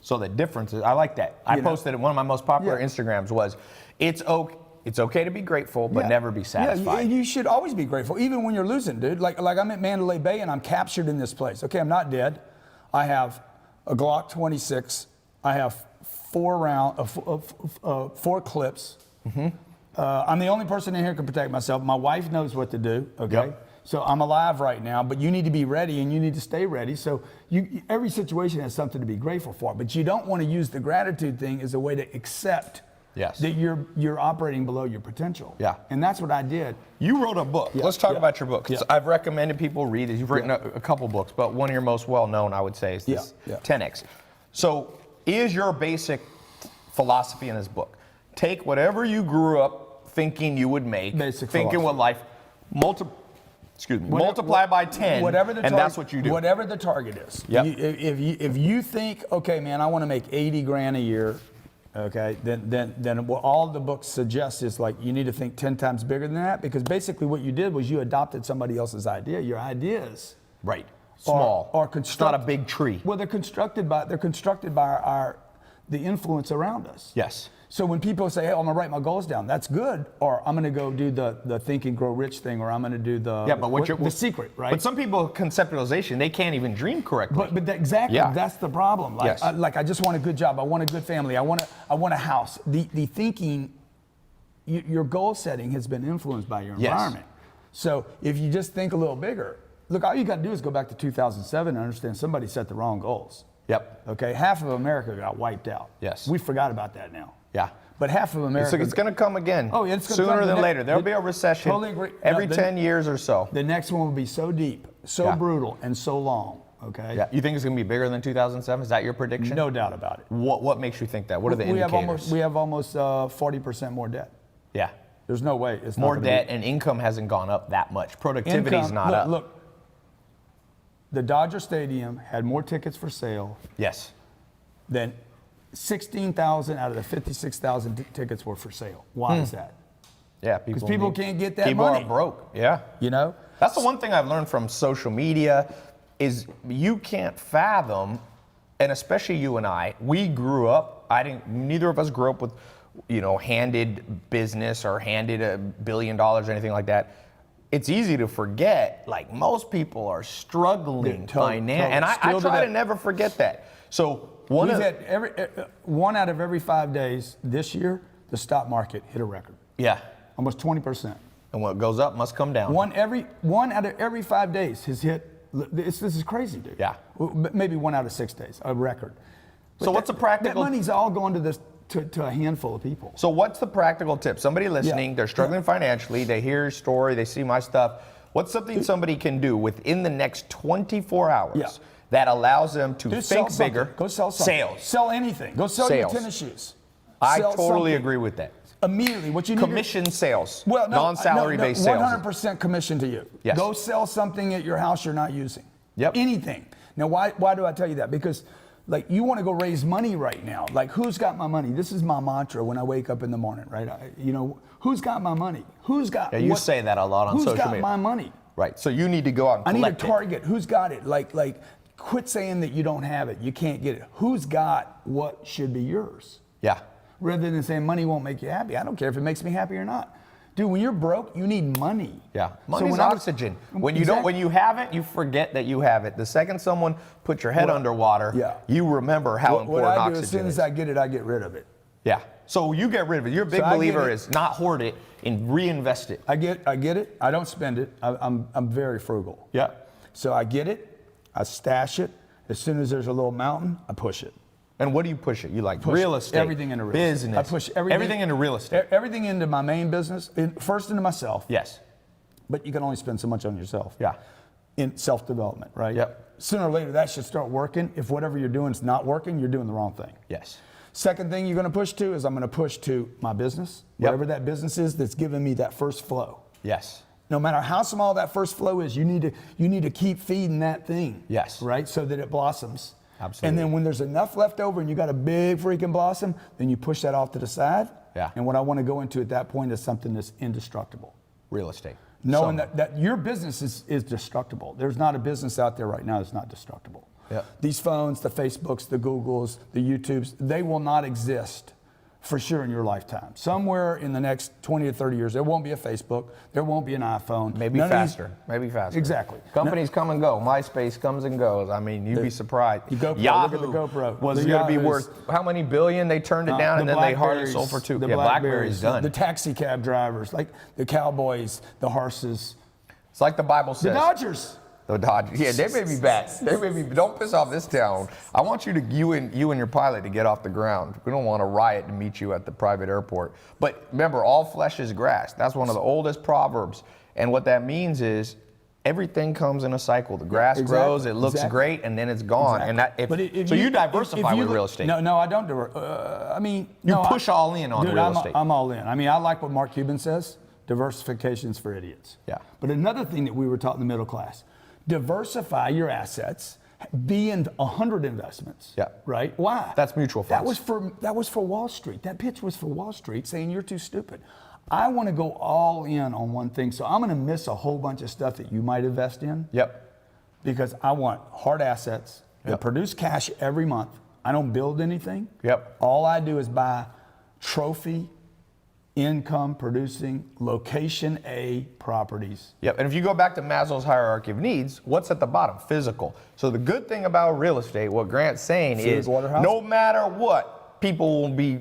So the difference is, I like that. I posted it, one of my most popular Yeah. Instagrams was, it's okay to be grateful, but Yeah. never be satisfied. Yeah, you should always be grateful, even when you're losing, dude. Like I'm at Mandalay Bay and I'm captured in this place. Okay, I'm not dead. I have a Glock 26. I have 4 clips. I'm the only person in here who can protect myself. My wife knows what to do. Okay. Yep. So I'm alive right now, but you need to be ready and you need to stay ready. So every situation has something to be grateful for, but you don't want to use the gratitude thing as a way to accept Yes. that you're operating below your potential. Yeah. And that's what I did. You wrote a book. Let's talk about your book. 'Cause Yeah. I've recommended people read it. You've written a couple books, but one of your most well-known, I would say, is this 10X. So is your basic philosophy in this book, take whatever you grew up thinking you would make, Basic thinking what philosophy. life, multiply by 10, and that's what you do. Whatever the target is. Yep. If you think, okay, man, I want to make 80 grand a year, okay, then what all the books suggest is like you need to think 10 times bigger than that, because basically what you did was you adopted somebody else's idea. Your ideas Right. Small. are It's not a big tree. Well, they're constructed by the influence around us. Yes. So when people say, hey, I'm gonna write my goals down, that's good. Or I'm gonna go do the Think and Grow Rich thing, or I'm gonna do the the secret, right? But some people, conceptualization, they can't even dream correctly. Exactly, Yeah. that's the problem. Like, Yes. I just want a good job. I want a good family. I want a house. The thinking, your goal setting has been influenced by your Yes. environment. So if you just think a little bigger, look, all you got to do is go back to 2007 and understand somebody set the wrong goals. Yep. Okay, half of America got wiped out. Yes. We forgot about that now. Yeah. But half of America. So it's going to come again. Oh, yeah, it's gonna sooner come. than later. There'll be a recession. Totally agree. Every No, 10 years or so. The next one will be so deep, so Yeah. brutal, and so long. Okay. Yeah. You think it's going to be bigger than 2007? Is that your prediction? No doubt about it. What makes you think that? What are the we indicators? have almost 40% more debt. Yeah. There's no way it's More not gonna debt, and income hasn't gone up that much. Productivity's not up. Look, the Dodger Stadium had more tickets for sale Yes. than 16,000 out of the 56,000 tickets were for sale. Why is that? Yeah, Because people can't get that people money. are broke. Yeah. You know? That's the one thing I've learned from social media is you can't fathom, and especially you and I, we grew up, neither of us grew up with, handed business or handed $1 billion or anything like that. It's easy to forget, like most people are struggling financially, and I try to never forget that. So one out of every 5 days this year, the stock market hit a record. Yeah. Almost 20%. And what goes up must come down. One out of every 5 days has hit. This is crazy, dude. Yeah. Maybe 1 out of 6 days, a record. But so what's a practical? That money's all going to this to a handful of people. So what's the practical tip? Somebody listening, they're struggling financially. They hear your story, they see my stuff. What's something somebody can do within the next 24 hours that allows them to think bigger? Go sell something. Sales. Sell anything. Go sell your tennis shoes. I Sell totally something. agree with that. Immediately, what you need Commission sales. Well, no, non-salary based sales. 100% commission to you. Yes. Go sell something at your house you're not using. Yep. Anything. Now, why do I tell you that? Because like you want to go raise money right now. Like who's got my money? This is my mantra when I wake up in the morning, right? Who's got my money? Who's got? Yeah, you say that a lot on social media. Who's got my money? Right. So you need to go out and collect I need a target. Who's got it? Like quit saying that you don't have it. You can't get it. Who's got what should be yours? Yeah. Rather than saying money won't make you happy. I don't care if it makes me happy or not. Dude, when you're broke, you need money. Yeah, money's oxygen. When you have it, you forget that you have it. The second someone puts your head underwater, you remember how important what I oxygen do, is. as soon as I get it, I get rid of it. Yeah. So you get rid of it. You're a big believer is not hoard it and reinvest it. I get it. I don't spend it. I'm very frugal. Yeah. So I get it. I stash it. As soon as there's a little mountain, I push it. And what do you push it? You like push real estate, everything into real business. estate. I push everything into real estate. Everything into my main business. First into myself. Yes. But you can only spend so much on yourself. Yeah. In self-development, right? Yep. Sooner or later, that should start working. If whatever you're doing is not working, you're doing the wrong thing. Yes. Second thing you're going to push to is I'm going to push to my business, whatever that business is that's giving me that first flow. Yes. No matter how small that first flow is, you need to keep feeding that thing. Yes. Right? So that it blossoms. Absolutely. And then when there's enough left over and you got a big freaking blossom, then you push that off to the side. Yeah. And what I want to go into at that point is something that's indestructible. Real estate. Knowing that your business is destructible. There's not a business out there right now that's not destructible. Yeah. These phones, the Facebooks, the Googles, the YouTubes, they will not exist for sure in your lifetime. Somewhere in the next 20 to 30 years, there won't be a Facebook, there won't be an iPhone. Maybe faster. Maybe faster. Exactly. Companies come and go. MySpace comes and goes. I mean, you'd be surprised. GoPro, Yahoo look at the GoPro. was The going to be Yahoos. worth how many billion? They turned it down and then they hardly sold for $2. The BlackBerry's done. The taxi cab drivers, like the cowboys, the horses. It's like the Bible says. The Dodgers. The Dodgers. Yeah, they may be back. Don't piss off this town. I want you and your pilot to get off the ground. We don't want a riot to meet you at the private airport. But remember, all flesh is grass. That's one of the oldest proverbs. And what that means is everything comes in a cycle. The grass grows, it looks great, and then it's gone. Exactly. And you diversify with real estate. No, I don't. You push all in on real estate. I'm all in. I mean, I like what Mark Cuban says. Diversification's for idiots. Yeah. But another thing that we were taught in the middle class. Diversify your assets. Be in 100 investments. Yeah. Right? Why? That's mutual funds. That was for Wall Street. That pitch was for Wall Street saying you're too stupid. I want to go all in on one thing. So I'm going to miss a whole bunch of stuff that you might invest in. Yep. Because I want hard assets that produce cash every month. I don't build anything. Yep. All I do is buy trophy income producing location A properties. Yep, and if you go back to Maslow's hierarchy of needs, what's at the bottom? Physical. So the good thing about real estate, what Grant's saying is, no matter what, people will be,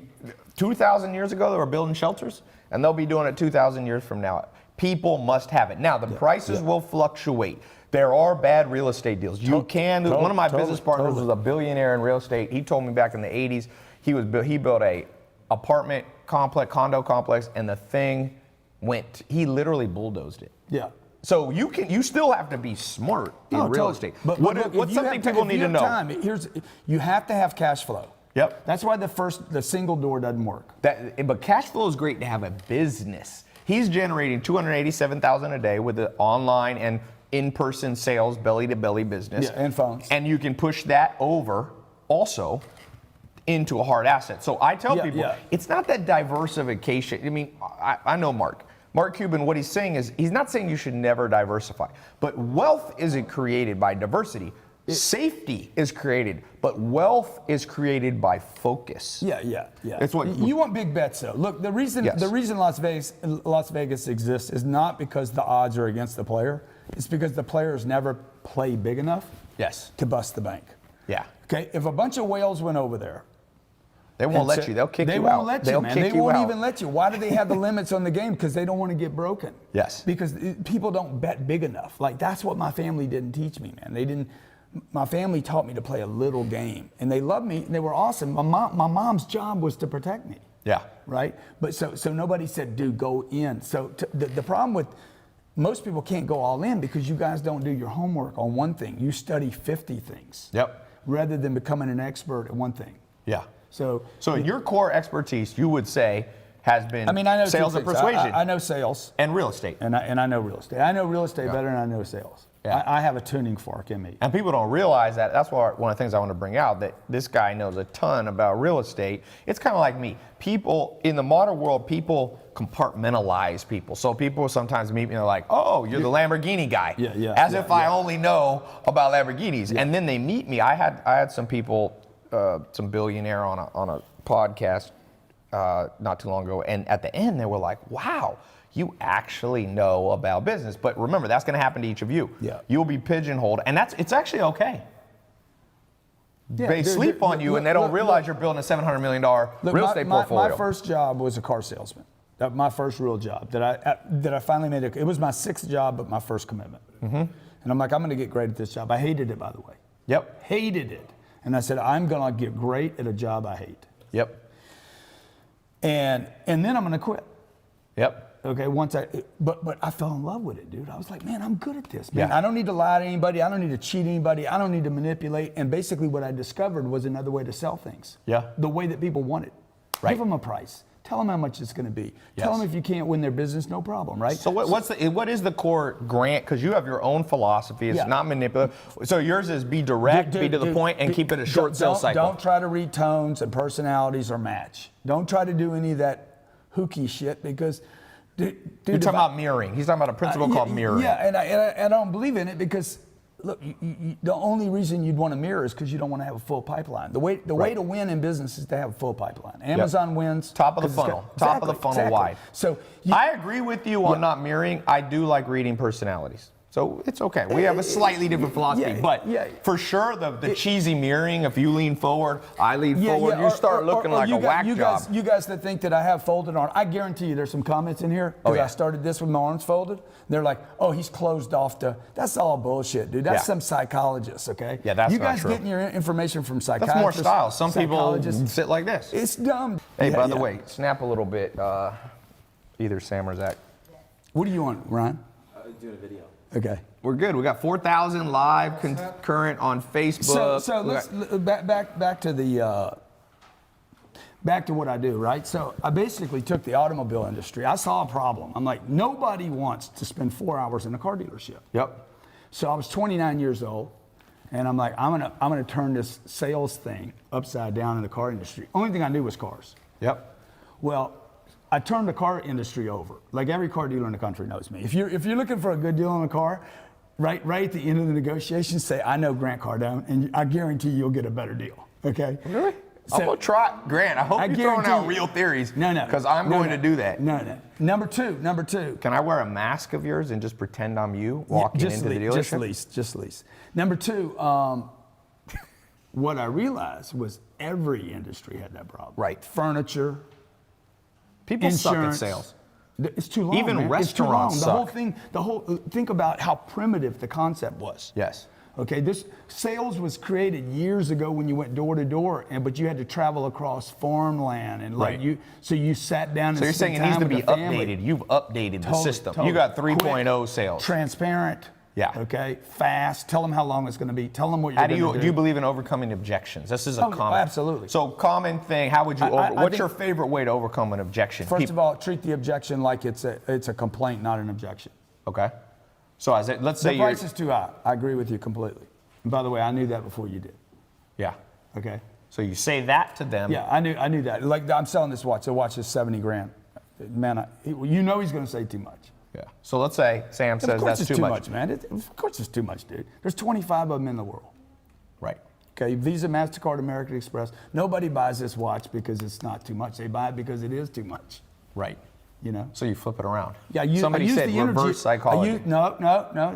2,000 years ago they were building shelters, and they'll be doing it 2,000 years from now. People must have it. Now, the prices will fluctuate. There are bad real estate deals. One of my business partners was a billionaire in real estate. He told me back in the 80s, he built a apartment complex, condo complex, and the thing he literally bulldozed it. Yeah. So you still have to be smart in real estate. But what's something people need to know? You have to have cash flow. Yep. That's why the single door doesn't work. But cash flow is great to have a business. He's generating $287,000 a day with the online and in-person sales, belly-to-belly business. Yeah, and phones. And you can push that over also into a hard asset. So I tell Yeah, people, yeah. it's not that diversification. I mean, I know Mark Cuban, what he's saying is, he's not saying you should never diversify, but wealth isn't created by diversity. Safety is created, but wealth is created by focus. Yeah. It's what you want big bets though. Look, the reason Yes. Las Vegas exists is not because the odds are against the player. It's because the players never play big enough Yes. to bust the bank. Yeah. Okay, if a bunch of whales went over there, They won't and let said- you. They'll kick you out. They won't let you, They'll man. kick They you won't out. even let you. Why do they have the limits on the game? Because they don't want to get broken. Yes. Because people don't bet big enough. Like, that's what my family didn't teach me, man. They didn't. My family taught me to play a little game, and they loved me. And they were awesome. My mom's job was to protect me. Yeah. Right. But so nobody said, dude, go in. So the problem with most people can't go all in because you guys don't do your homework on one thing. You study 50 things. Yep. Rather than becoming an expert at one thing. Yeah. So your core expertise, you would say, has been I know sales two and things. persuasion I know sales, and real estate. and I know real estate. I know real estate Yeah. better than I know sales. Yeah. I have a tuning fork in me. And people don't realize that. That's why one of the things I want to bring out, that this guy knows a ton about real estate. It's kind of like me. People in the modern world, people compartmentalize people. So people sometimes meet me and they're like, oh, you're the Lamborghini guy. As if I only know about Lamborghinis. And then they meet me. I had some people, some billionaire on a podcast not too long ago. And at the end, they were like, wow, you actually know about business. But remember, that's going to happen to each of you. Yeah. You'll be pigeonholed, and it's actually okay. Yeah, They dude, sleep on you, and they don't realize you're building a $700 million real estate portfolio. My first job was a car salesman. That my first real job that I finally made. It was my sixth job, but my first commitment. Mm-hmm. And I'm like, I'm going to get great at this job. I hated it, by the way. Yep. Hated it. And I said, I'm going to get great at a job I hate. Yep. And then I'm going to quit. Yep. Okay, but I fell in love with it, dude. I was like, man, I'm good at this, man. Yeah. I don't need to lie to anybody. I don't need to cheat anybody. I don't need to manipulate. And basically what I discovered was another way to sell things. Yeah. The way that people want it. Right. Give them a price. Tell them how much it's going to be. Yes. Tell them if you can't win their business, no problem, right? So what is the core grant? Because you have your own philosophy. It's Yeah. not manipulative. So yours is be direct, be to the point, and keep it a short sales cycle. Don't try to read tones and personalities or match. Don't try to do any of that hooky shit because, dude, You're talking about mirroring. He's talking about a principle called mirroring. Yeah, and I don't believe in it because, look, the only reason you'd want to mirror is because you don't want to have a full pipeline. The way to win in business is to have a full pipeline. Amazon wins. Top of the 'cause it's funnel. got- Top of the funnel exactly. wide. So I agree with you on not mirroring. I do like reading personalities. So it's okay. We have a slightly different philosophy. yeah, but yeah. for sure, the cheesy mirroring, if you lean forward, I lean forward, you start looking like a whack job. You guys that think that I have folded arms, I guarantee you there's some comments in here because yeah. I started this with my arms folded. They're like, oh, he's closed off to, that's all bullshit, dude. That's Yeah. some psychologist, okay? Yeah, that's you not guys true. getting your information from psychiatrists. That's more style. Some people psychologists. sit like this. It's dumb. Hey, Yeah, by the yeah. way, snap a little bit, either Sam or Zach. What do you want, Ryan? Doing a video. Okay. We're good. We got 4,000 live current on Facebook. So let's back to the back to what I do, right? So I basically took the automobile industry. I saw a problem. I'm like, nobody wants to spend 4 hours in a car dealership. Yep. So I was 29 years old, and I'm like, I'm gonna turn this sales thing upside down in the car industry. Only thing I knew was cars. Yep. Well, I turned the car industry over. Like every car dealer in the country knows me. If you're looking for a good deal on a car, right at the end of the negotiation, say, I know Grant Cardone, and I guarantee you'll get a better deal. Okay? Really? So- I'm gonna try, Grant. I hope you're throwing guarantee out you- real theories. No. Because I'm going to do that. No. Number two. Can I wear a mask of yours and just pretend I'm you walking into the dealership? Just lease. Number two, what I realized was every industry had that problem. Right. Furniture, People suck at insurance. sales. It's too long. Even man. It's too long. restaurants The whole thing. Think about how primitive the concept was. Yes. Okay, this sales was created years ago when you went door to door, but you had to travel across farmland and like Right. so you sat down. So you're saying it needs to be updated. You've updated the system. You got 3.0 Quick, sales. Transparent. Yeah. Okay. Fast. Tell them how long it's going to be. Tell them what you're How going to do you believe in overcoming objections? This is a Oh, common. absolutely. So common thing. How would you? I What's think- your favorite way to overcome an objection? First of all, treat the objection like it's a complaint, not an objection. Okay. So let's say The price is too high. I agree with you completely. And by the way, I knew that before you did. Yeah. Okay. So you say that to them. Yeah, I knew that. Like, I'm selling this watch. The watch is 70 grand. Man, you know he's going to say too much. Yeah. So let's say Sam says Of course that's it's too much. man. Of course it's too much, dude. There's 25 of them in the world. Right. Okay, Visa, MasterCard, American Express. Nobody buys this watch because it's not too much. They buy it because it is too much. Right. You know? So you flip it around. Yeah, Somebody said reverse psychology. No,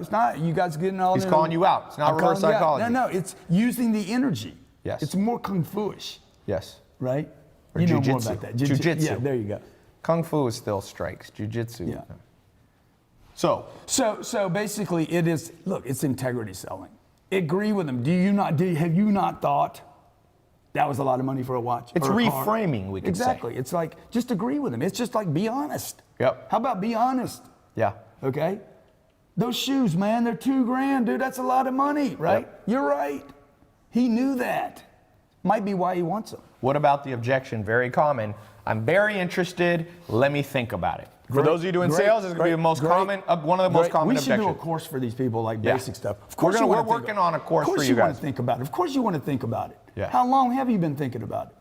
it's not. You guys getting all He's in. calling you out. It's not I'm reverse calling you out. psychology. No, it's using the energy. Yes. It's more kung fu-ish, Yes. right? Or you know more jiu-jitsu. about that. Jiu-jitsu. Yeah, there you go. Kung Fu is still strikes. Jiu-jitsu. Yeah. So, So basically, it is. Look, it's integrity selling. Agree with them. Have you not thought that was a lot of money for a watch? it's or a car? reframing, we could Exactly. say. It's like just agree with them. It's just like be honest. Yep. How about be honest? Yeah. Okay. Those shoes, man, they're $2,000, dude. That's a lot of money, right? Yep. You're right. He knew that. Might be why he wants them. What about the objection? Very common. I'm very interested. Let me think about it. For those of you doing sales, it's going to be the most common, one of the most common We should objections. do a course for these people, like Yeah. basic stuff. Of We're course, gonna- you wanna we're think working about on a course Of course for you you want guys. to think about it. Of course you want to think about it. Yeah. How long have you been thinking about it?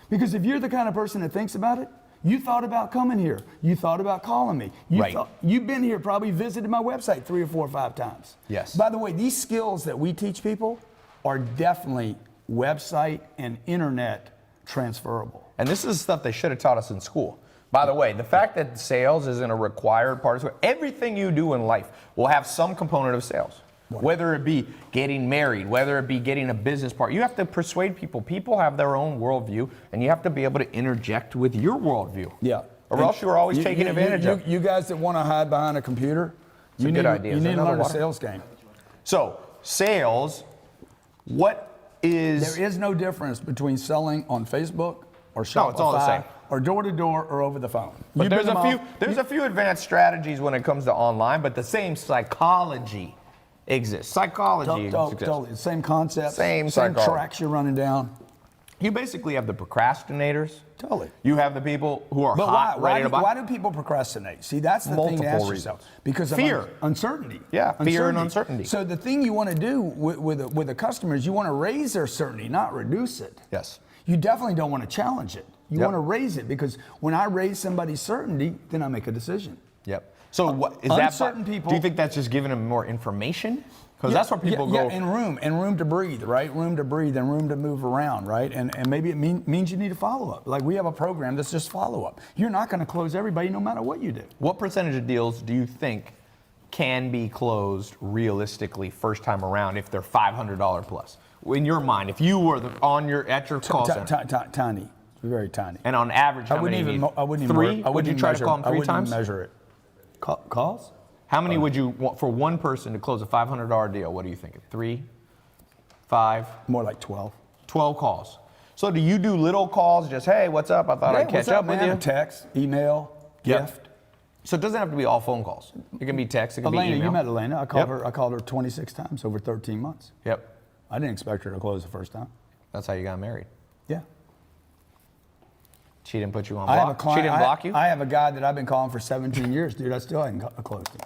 Because if you're the kind of person that thinks about it, you thought about coming here. You thought about calling me. Right. You've been here, probably visited my website 3 or 4 or 5 times. Yes. By the way, these skills that we teach people are definitely website and internet transferable. And this is stuff they should have taught us in school. By the way, the fact that sales isn't a required part of school, everything you do in life will have some component of sales. Whether it be getting married, whether it be getting a business part, you have to persuade people. People have their own worldview, and you have to be able to interject with your worldview. Yeah. Or else you are always taken advantage of. You guys that want to hide behind a computer, It's a good idea. You Is need there to learn another a water? sales game. So, sales, what is... There is no difference between selling on Facebook or Shopify it's all the same. or door to door or over the phone. But You've there's been a them few all- there's a few advanced strategies when it comes to online, but the same psychology exists. Psychology exists. Totally. Same concept. Same Same psychology. tracks you're running down. You basically have the procrastinators. Totally. You have the people who are But hot, ready to buy. why do people procrastinate? See, that's the thing to Multiple ask reasons. yourself. Because of Fear. uncertainty. Yeah, fear and uncertainty. So the thing you want to do with a customer is you want to raise their certainty, not reduce it. Yes. You definitely don't want to challenge it. You Yep. want to raise it because when I raise somebody's certainty, then I make a decision. Yep. So what is that? Uncertain people- Do you think that's just giving them more information? Because that's where people go. Yeah, and room to breathe, right? Room to breathe and room to move around, right? And maybe it means you need a follow-up. Like we have a program that's just follow-up. You're not going to close everybody no matter what you do. What percentage of deals do you think can be closed realistically first time around if they're $500 plus? In your mind, if you were at your call center, Tiny, very tiny. and on average, how many? I wouldn't even. Three? I Would you wouldn't try measure, to call them I 3 wouldn't times? measure it. Calls? How many would you want for one person to close a $500 deal? What are you thinking? 3, 5, More like 12. 12 calls. So do you do little calls? Just hey, what's up? I thought I'd catch what's up with man? you. A text, email, Yep. gift. So it doesn't have to be all phone calls. It can be text. It can Elena, be email. you met Elena. I Yep. called her 26 times over 13 months. Yep. I didn't expect her to close the first time. That's how you got married. Yeah. She didn't put you on I have a block. client. She didn't block you. I have a guy that I've been calling for 17 years, dude. I still hadn't closed him.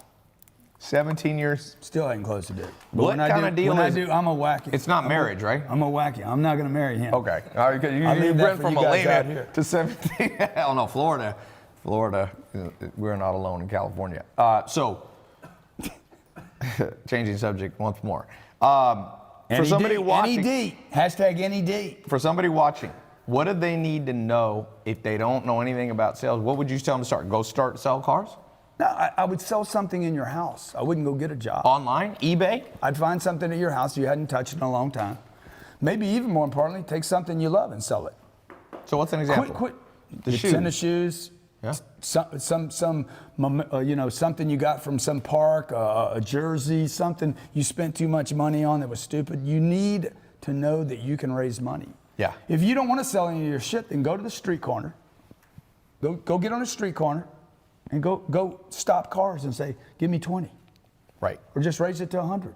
17 years. Still hadn't closed a deal. What kind of deal when is I it? do, I'm a wacky. It's not marriage, right? I'm a wacky. I'm not going to marry him. Okay. All right, 'cause you I'll leave that went for from you guys out Elena here. to 17. Oh no, Florida. We're not alone in California. So, changing subject once more. For somebody watching, NED. Hashtag NED. for somebody watching, what do they need to know if they don't know anything about sales? What would you tell them to start? Go start sell cars No, I would sell something in your house. I wouldn't go get a job. online, eBay. I'd find something at your house you hadn't touched in a long time. Maybe even more importantly, take something you love and sell it. So what's an example? Quit. The Your shoes. tennis shoes. Yeah. Something you got from some park, a jersey, something you spent too much money on that was stupid. You need to know that you can raise money. Yeah. If you don't want to sell any of your shit, then go to the street corner. Go get on a street corner, and go stop cars and say, "Give me 20," Right. or just raise it to 100.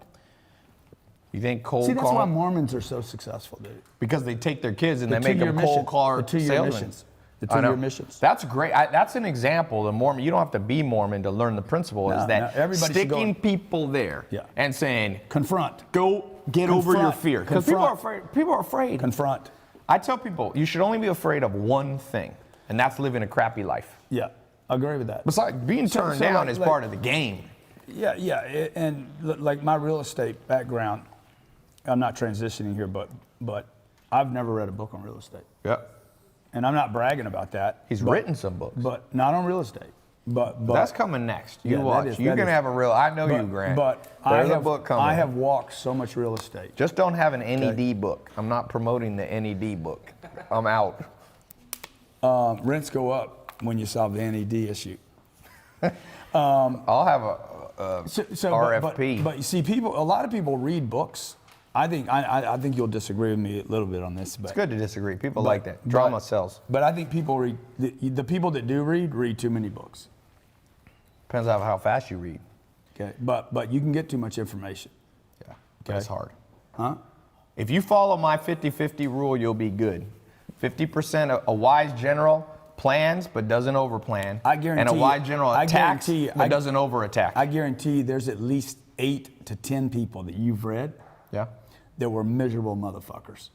You think cold See, that's call? why Mormons are so successful, dude. Because they take their kids and The they make them 2-year cold mission. car The 2-year salesmen. missions. The I know. 2-year missions. That's great. That's an example. The Mormon, you don't have to be Mormon to learn the principle. No, is that no, everybody should go sticking and- people there Yeah. and saying, Confront. "Go get over your Confront. fear," because people are Confront. afraid. People are afraid. Confront. I tell people you should only be afraid of one thing, and that's living a crappy life. Yeah, I agree with that. Besides, being turned down is part of the game. Yeah, and like my real estate background, I'm not transitioning here, but I've never read a book on real estate. Yep. And I'm not bragging about that. He's written some books. But not on real estate. But that's coming next. You Yeah, that watch. is- You're that going to is- have a real, I know you, Grant. But There's a book coming. I have walked so much real estate. Just don't have an NED book. I'm not promoting the NED book. I'm out. Rents go up when you solve the NED issue. I'll have a RFP. But you see, a lot of people read books. I think you'll disagree with me a little bit on this. But It's good to disagree. People like that. Drama sells. But I think people read, the people that do read too many books. Depends on how fast you read. Okay, but you can get too much information. Yeah, that's hard. Huh? If you follow my 50-50 rule, you'll be good. 50% a wise general plans but doesn't overplan. I guarantee. And a wise general attacks but doesn't overattack. I guarantee there's at least 8 to 10 people that you've read Yeah. that were miserable motherfuckers.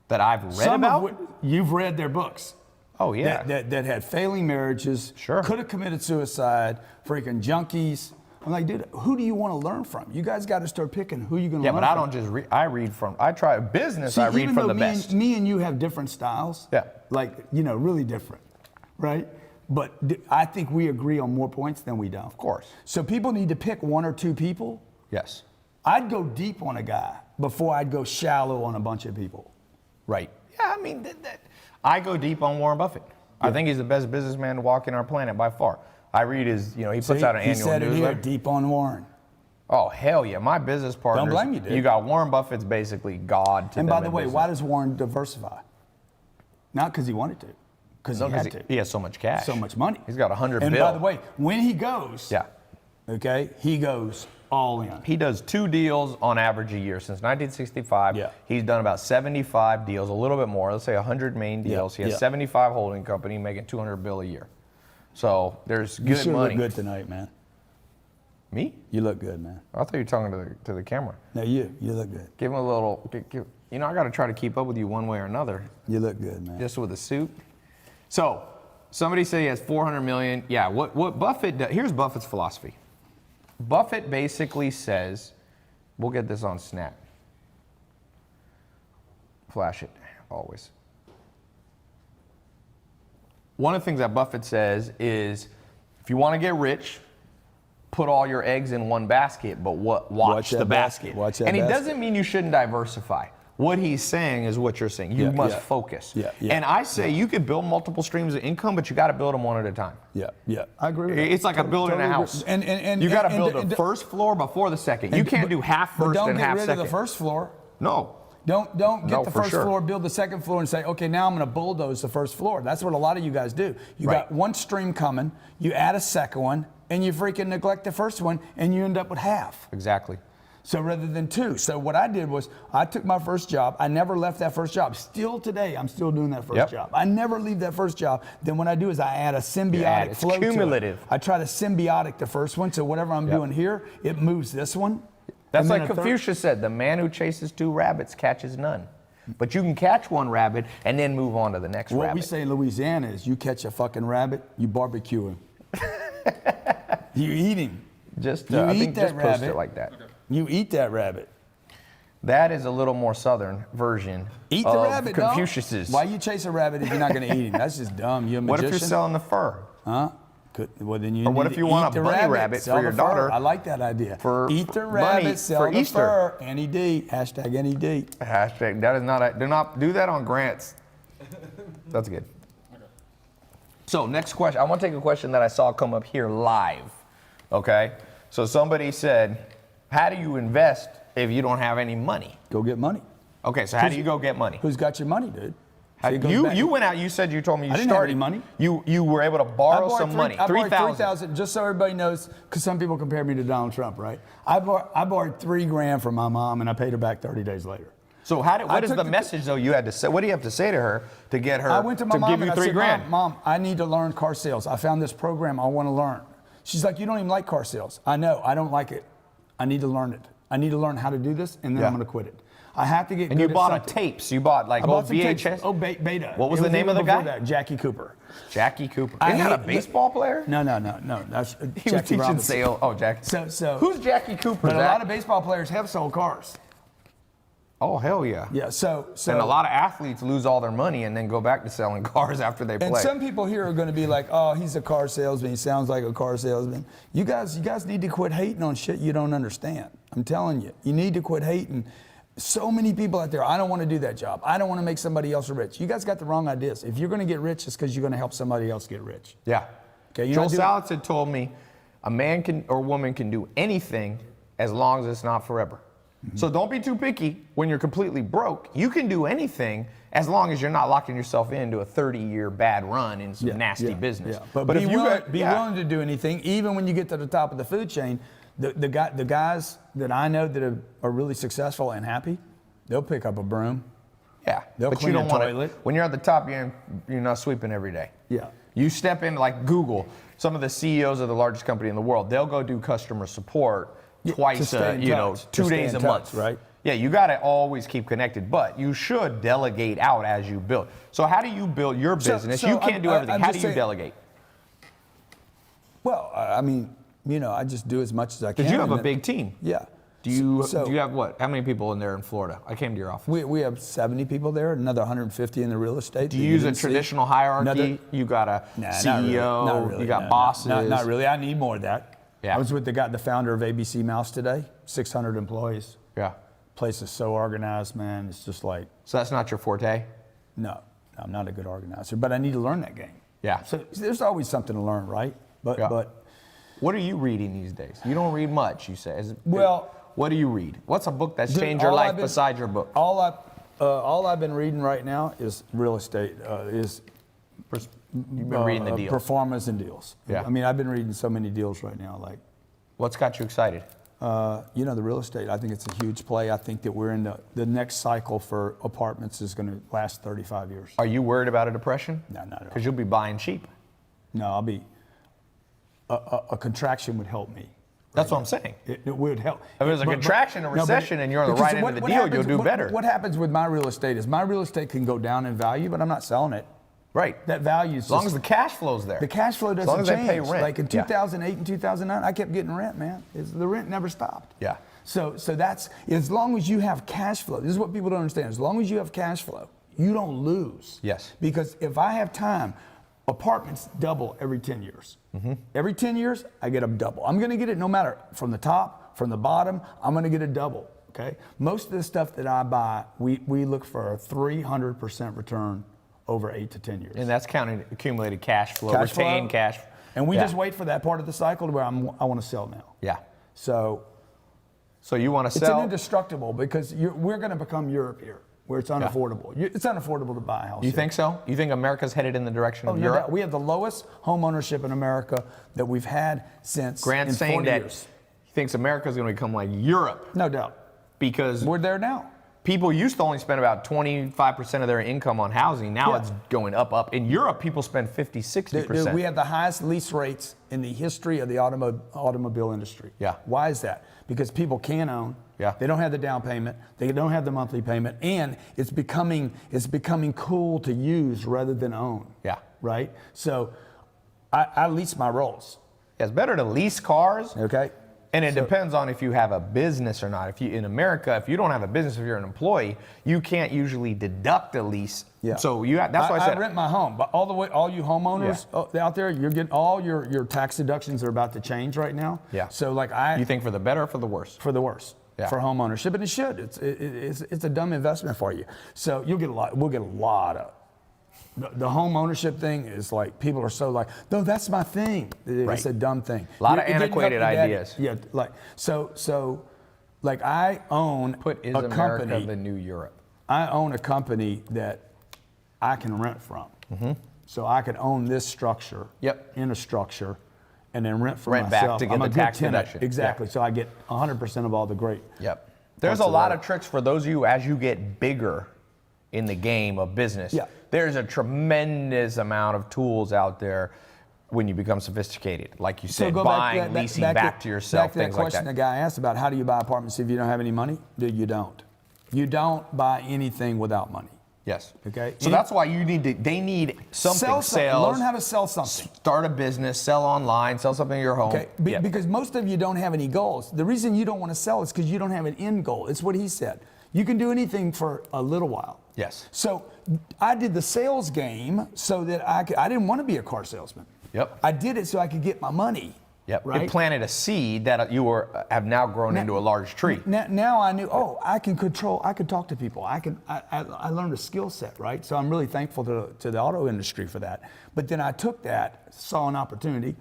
That I've read Some about? of you've read their books. Oh, yeah. That had failing marriages. Sure. Could have committed suicide. Freaking junkies. I'm like, dude, who do you want to learn from? You guys got to start picking who you're going to Yeah, learn but I from. don't just read. I read from, I try business, See, I read even from though the best. Me and you have different styles. Yeah. Like, really different, right? But I think we agree on more points than we don't. Of course. So people need to pick 1 or 2 people. Yes. I'd go deep on a guy before I'd go shallow on a bunch of people. Right. Yeah, I mean, I go deep on Warren Buffett. I think he's the best businessman to walk in our planet by far. I read his, he puts out an he annual said it here, newsletter. deep on Warren. Oh, hell yeah. My business partners. Don't blame you, dude. You got Warren Buffett's basically God to And them by the in way, business. why does Warren diversify? Not because he wanted to, because No, he 'cause had to. he has so much cash. So much money. He's got $100 And billion. by the way, when he goes, Yeah. okay, he goes all in. He does 2 deals on average a year since 1965. Yeah. He's done about 75 deals, a little bit more. Let's say 100 main deals. He has 75 holding company, making $200 billion a year. So there's You good sure money. look good tonight, man. Me? You look good, man. I thought you were talking to the camera. No, you look good. Give him a little. I got to try to keep up with you one way or another. You look good, man. Just with a suit. So somebody said he has 400 million. Yeah. What Buffett does? Here's Buffett's philosophy. Buffett basically says, we'll get this on Snap. Flash it, always. One of the things that Buffett says is, if you want to get rich, put all your eggs in one basket, but watch the that basket. Watch that and he basket. doesn't mean you shouldn't diversify. What he's saying is what you're saying. You must focus. Yeah. And I say you could build multiple streams of income, but you got to build them one at a time. Yeah. I agree with that. It's like building a house. And you got to build the first floor before the second. You can't do half first and half Don't get rid second. of the first floor. No. Don't get No, the for first sure. floor, build the second floor, and say, okay, now I'm going to bulldoze the first floor. That's what a lot of you guys do. You Right. got one stream coming, you add a second one, and you freaking neglect the first one, and you end up with half. Exactly. So rather than 2. So what I did was I took my first job. I never left that first job. Still today, I'm still doing that first job. I never leave that first job. Then what I do is I add a symbiotic It's flow cumulative. to it. I try to symbiotic the first one. So whatever I'm doing here, it moves this one. That's And then like a third- Confucius said, the man who chases 2 rabbits catches none. But you can catch one rabbit and then move on to the next What rabbit. we say in Louisiana is you catch a fucking rabbit, you barbecue him. You eat him. Just, You I eat think that just post rabbit. it like that. You eat that rabbit. That is a little more southern version Eat the of rabbit, dog. Confucius's. Why you chase a rabbit if you're not going to eat him? That's just dumb. You're a What magician. if you're selling the fur? Huh? Well, then you Or what need if to you want eat a the bunny rabbit sell for your the fur. daughter I like that idea. for Eat the bunny rabbit, sell for the Easter. fur. NED. Hashtag NED. Hashtag, that is not a, do not do that on grants. That's good. So next question, I want to take a question that I saw come up here live, okay? So somebody said, how do you invest if you don't have any money? Go get money. Okay, so how do you go get money? Who's got your money, dude? How- See, it goes you back- went out, you said you told me you I didn't have started. any money. You were able to borrow some money, I borrowed 3,000. 3,000, just so everybody knows, because some people compare me to Donald Trump, right? I borrowed $3,000 from my mom, and I paid her back 30 days later. So what is took the the- message though you had to say? What do you have to say to her to get her I went to my mom give you and I said, $3,000? Mom, I need to learn car sales. I found this program I want to learn. She's like, you don't even like car sales. I know, I don't like it. I need to learn it. I need to learn how to do this, and then Yeah. I'm going to quit it. I have to get And good you at bought something. tapes. You bought like I old bought some tapes. VHS. Oh, Beta. What was It the name of the before guy? That, Jackie Cooper. Jackie Cooper. I Isn't that a hate- baseball player? No. That's He was Jackie teaching Robinson. sales. Oh, Jackie. So Who's Jackie Cooper? But a Zach? lot of baseball players have sold cars. Oh, hell yeah. Yeah. So And a lot of athletes lose all their money and then go back to selling cars after they play. And some people here are going to be like, "Oh, he's a car salesman. He sounds like a car salesman." You guys need to quit hating on shit you don't understand. I'm telling you, you need to quit hating. So many people out there, I don't want to do that job. I don't want to make somebody else rich. You guys got the wrong ideas. If you're going to get rich, it's because you're going to help somebody else get rich. Yeah. Okay. You Joel know, Salads had told me a man can or woman can do anything as long as it's not forever. So don't be too picky when you're completely broke. You can do anything as long as you're not locking yourself into a 30-year bad run in some nasty business. Yeah. But if be, you willing, got, be willing to do anything, even when you get to the top of the food chain. The guys that I know that are really successful and happy, they'll pick up a broom. Yeah, They'll but clean you don't a want toilet. to. When you're at the top, you're not sweeping every day. Yeah. You step into like Google. Some of the CEOs of the largest company in the world, they'll go do customer support twice, to stay in touch, to 2 stay days in a touch, month. right? Yeah, you got to always keep connected, but you should delegate out as you build. So how do you build your business? You can't do everything. How do you delegate? Well, I mean, I just do as much as I can. Because you have a and big team. Yeah. Do you So- have what? How many people in there in Florida? I came to your office. We have 70 people there, another 150 in the real estate. Do you use a traditional hierarchy? You got a Nah, CEO, not really, you got no, bosses. Not really. I need more of that. Yeah. I was with the founder of ABC Mouse today, 600 employees. Yeah. Place is so organized, man. It's just like, So that's not your forte? no, I'm not a good organizer, but I need to learn that game. Yeah. So there's always something to learn, right? But Yeah. What are you reading these days? You don't read much, you say. What do you read? What's a book that's Dude, changed your all life I've been- besides your book? all I've been reading right now is real estate. You've been reading the deals. Performance and deals. Yeah. I mean, I've been reading so many deals right now. Like, What's got you excited? the real estate. I think it's a huge play. I think that we're in the next cycle for apartments is going to last 35 years. Are you worried about a depression? No, not at all. Because you'll be buying cheap. No, I'll be. A contraction would help me. That's what I'm saying. It would help. If there's a contraction, a recession, and you're on the because right end what- of the what deal, happens- you'll do better. What happens with my real estate is my real estate can go down in value, but I'm not selling it. Right. That value is As long as the cash flow's there. the cash flow As doesn't long as they change. pay rent. Like in Yeah. 2008 and 2009, I kept getting rent, man. The rent never stopped. Yeah. So that's as long as you have cash flow. This is what people don't understand. As long as you have cash flow, you don't lose. Yes. Because if I have time, apartments double every 10 years. Every 10 years, I get a double. I'm going to get it no matter from the top, from the bottom. I'm going to get a double. Okay. Most of the stuff that I buy, we look for a 300% return over 8 to 10 years. And that's counting accumulated cash flow, Cash flow. retained cash. And we Yeah. just wait for that part of the cycle to where I want to sell now. Yeah. So So you want to it's an sell? indestructible because we're going to become Europe here, where it's unaffordable. It's unaffordable to buy a house. You here. think so? You think America's headed in the direction of No Europe? doubt. We have the lowest home ownership in America that we've had since Grant's in saying 40 that years. he thinks America's going to become like Europe No doubt. because We're there now. people used to only spend about 25% of their income on housing. Now Yeah. it's going up. In Europe, people spend 50, 60%. Dude, we have the highest lease rates in the history of the automobile industry. Yeah. Why is that? Because people can own. Yeah. They don't have the down payment. They don't have the monthly payment, and it's becoming cool to use rather than own. Yeah. Right. So, I lease my Rolls. Yeah, it's better to lease cars. Okay. And it depends on if you have a business or not. If you in America, if you don't have a business, if you're an employee, you can't usually deduct a lease. Yeah. So that's why I said I rent my home, but all you homeowners out there, you're getting all your tax deductions are about to change right now. Yeah. So you think for the better or for the worse? for the worse. Yeah. For home ownership, and it should. It's a dumb investment for you. So we'll get a lot of. The home ownership thing is like people are so like, no, that's my thing. It's Right. a dumb thing. A lot of It didn't help antiquated your daddy. ideas. Yeah, like so, like I own Is a America company. the new Europe? I own a company that I can rent from. So I could own this structure. Yep. In a structure, and then rent for Rent back myself. to get I'm the a good tax tenant. deduction. Exactly. Yeah. So I get 100% of all the great. Yep. There's a Parts of lot that. of tricks for those of you as you get bigger in the game of business. Yeah. There's a tremendous amount of tools out there when you become sophisticated. Like you said, buying, leasing back to yourself, back to that things like question that. the guy asked about how do you buy apartments if you don't have any money? Dude, you don't. You don't buy anything without money. Yes. Okay. So that's why they need something. Sell something. Sales. Learn how to sell something. Start a business, sell online, sell something in your home. Okay. Because most of you don't have any goals. The reason you don't want to sell is because you don't have an end goal. It's what he said. You can do anything for a little while. Yes. So I did the sales game so that I didn't want to be a car salesman. Yep. I did it so I could get my money. Yep. Right? It planted a seed that have now grown into a large tree. Now I knew, I can talk to people. I learned a skill set, right? So I'm really thankful to the auto industry for that. But then I took that, saw an opportunity,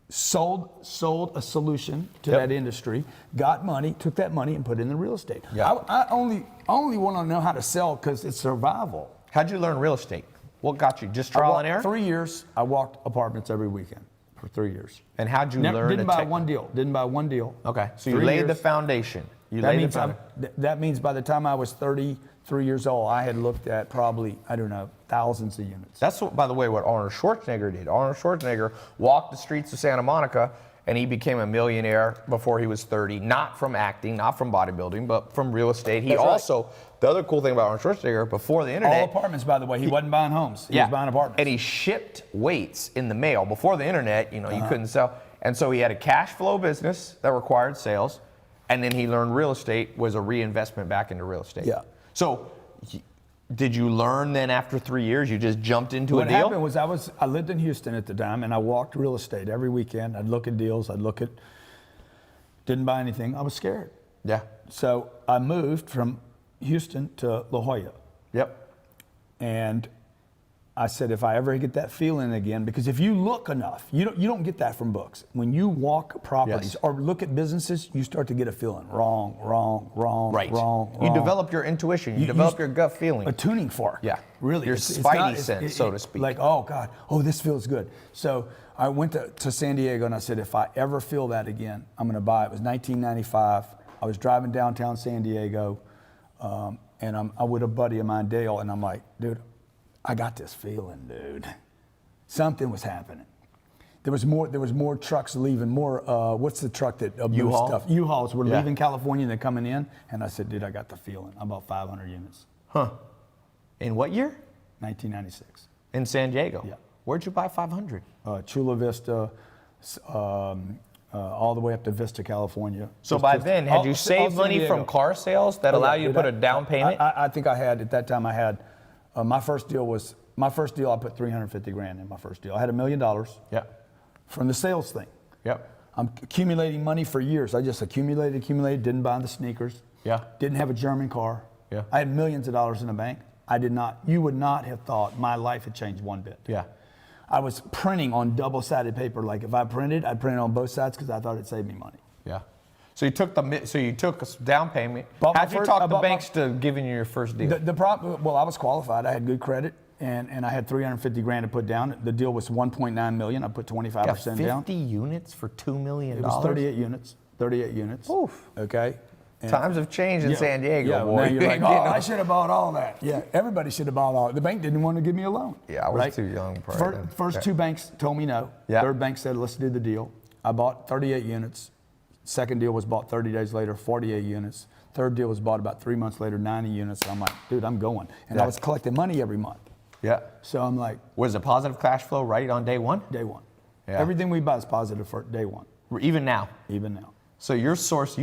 sold a solution to that industry, got money, took that money and put it in the real estate. Yep. I only want to know how to sell because it's survival. How'd you learn real estate? What got you? Just trial and error? 3 years, I walked apartments every weekend for 3 years. And how'd you learn? Didn't buy one deal. Didn't buy one deal. Okay, so you 3 laid the years. foundation. That means by the time I was 33 years old, I had looked at probably, thousands of units. That's, by the way, what Arnold Schwarzenegger did. Arnold Schwarzenegger walked the streets of Santa Monica, and he became a millionaire before he was 30, not from acting, not from bodybuilding, but from real estate. He also, the other cool thing about Arnold Schwarzenegger, before the internet. All apartments, by the way. He wasn't buying homes. He was buying apartments. And he shipped weights in the mail. Before the internet, you couldn't sell. And so he had a cash flow business that required sales. And then he learned real estate was a reinvestment back into real estate. Yeah. So did you learn then after 3 years, you just jumped into a deal? What happened was I lived in Houston at the time, and I walked real estate every weekend. I'd look at deals. Didn't buy anything. I was scared. Yeah. So I moved from Houston to La Jolla. Yep. And I said, if I ever get that feeling again, because if you look enough, you don't get that from books. When you walk properties or look at businesses, you start to get a feeling. Wrong. Right. Wrong. You develop your intuition. You develop your gut feeling. A tuning fork. Yeah. Really. Your spidey sense, so to speak. Like, oh God, this feels good. So I went to San Diego and I said, if I ever feel that again, I'm going to buy it. It was 1995. I was driving downtown San Diego, and I'm with a buddy of mine, Dale, and I'm like, dude, I got this feeling, dude. Something was happening. There was more trucks leaving, what's the truck that moves U-Haul? stuff? U-Hauls were leaving California and they're coming in. And I said, dude, I got the feeling. I bought 500 units. Huh. In what year? 1996. In San Diego? Yeah. Where'd you buy 500? Chula Vista, all the way up to Vista, California. So by then, had you saved San money Diego. from car sales that allow you to put a down payment? I think I had, at that time I had, my first deal I put 350 grand in my first deal. I had $1 million Yeah. from the sales thing. Yep. I'm accumulating money for years. I just accumulated, didn't buy the sneakers. Yeah. Didn't have a German car. Yeah. I had millions of dollars in the bank. You would not have thought my life had changed one bit. Yeah. I was printing on double-sided paper. Like if I printed, I'd print it on both sides because I thought it'd save me money. Yeah. So you took a down payment. Bought How'd my you first- talk I the bought my- banks to giving you your first deal? The problem, well, I was qualified. I had good credit, and I had 350 grand to put down. The deal was 1.9 million. I put 25% down. 50 units for $2 million? It was 38 units. 38 units. Oof. Okay. And Times have changed in San Diego, yeah, boy. Now you're like, You know? I should have bought all that. Yeah, everybody should have bought all. The bank didn't want to give me a loan. Yeah, I was right? too young. Probably. First two banks told me no. Yeah. Third bank said, let's do the deal. I bought 38 units. Second deal was bought 30 days later, 48 units. Third deal was bought about 3 months later, 90 units. And I'm like, dude, I'm going. And I was collecting money every month. Yeah. So I'm like, Was it positive cash flow right on day one? day one. Yeah. Everything we buy is positive for day one, Even now? even now. So you're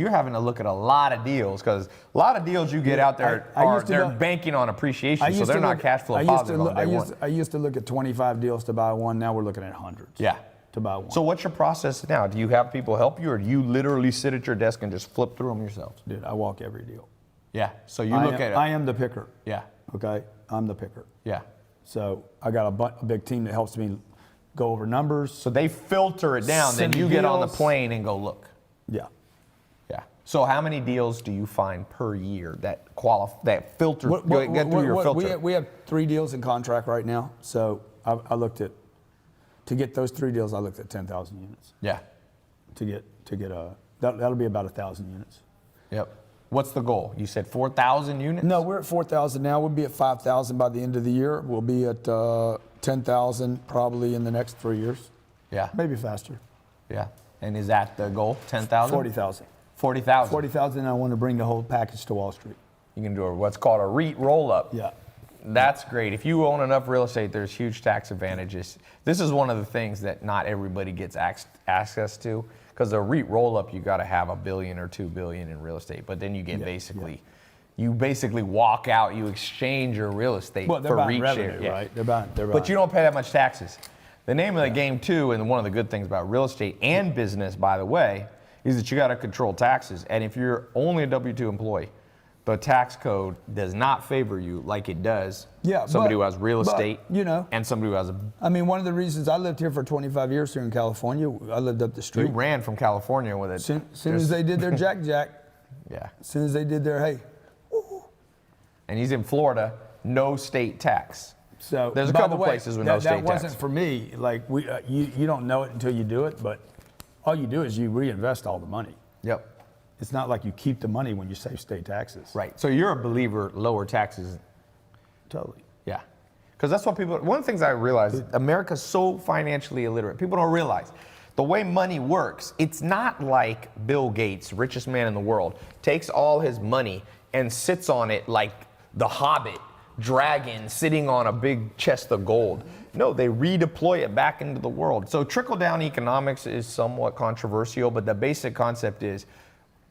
having to look at a lot of deals because a lot of deals you get out there they're banking on appreciation, so they're not cash flow positive on day one. I used to look at 25 deals to buy one. Now we're looking at hundreds. Yeah. To buy one. So what's your process now? Do you have people help you, or do you literally sit at your desk and just flip through them yourselves? Dude, I walk every deal. Yeah. So you look at it. I am the picker. Yeah. Okay, I'm the picker. Yeah. So I got a big team that helps me go over numbers. So they filter it down, then Send you get on the deals. plane and go look. Yeah. Yeah. So how many deals do you find per year that filter get through your filter? We have 3 deals in contract right now. So I looked at, to get those 3 deals, I looked at 10,000 units. Yeah. To get that'll be about 1,000 units. Yep. What's the goal? You said 4,000 units? No, we're at 4,000 now. We'll be at 5,000 by the end of the year. We'll be at 10,000 probably in the next 3 years. Yeah. Maybe faster. Yeah. And is that the goal? 10,000? 40,000. 40,000. 40,000. I want to bring the whole package to Wall Street. You can do what's called a REIT roll-up. Yeah. That's great. If you own enough real estate, there's huge tax advantages. This is one of the things that not everybody gets access to, because a REIT roll-up, you got to have $1 billion or $2 billion in real estate. But then you get you basically walk out, you exchange your real estate Well, they're for buying REIT revenue, share. right? They're buying. But you don't pay that much taxes. The name of the game too, and one of the good things about real estate and business, by the way, is that you got to control taxes. And if you're only a W-2 employee, the tax code does not favor you like it does somebody who has real estate, and somebody who has a... I mean, one of the reasons I lived here for 25 years here in California, I lived up the street. You ran from California with it. Soon as they did their jack. Yeah. As soon as they did their, hey. And he's in Florida, no state tax. So there's a by couple the way, places with no state tax. That wasn't for me. Like, you don't know it until you do it, but all you do is you reinvest all the money. Yep. It's not like you keep the money when you save state taxes. Right. So you're a believer, lower taxes. Totally. Yeah. Because that's what people, one of the things I realize, America's so financially illiterate. People don't realize the way money works, it's not like Bill Gates, richest man in the world, takes all his money and sits on it like the Hobbit, dragon sitting on a big chest of gold. No, they redeploy it back into the world. So trickle-down economics is somewhat controversial, but the basic concept is,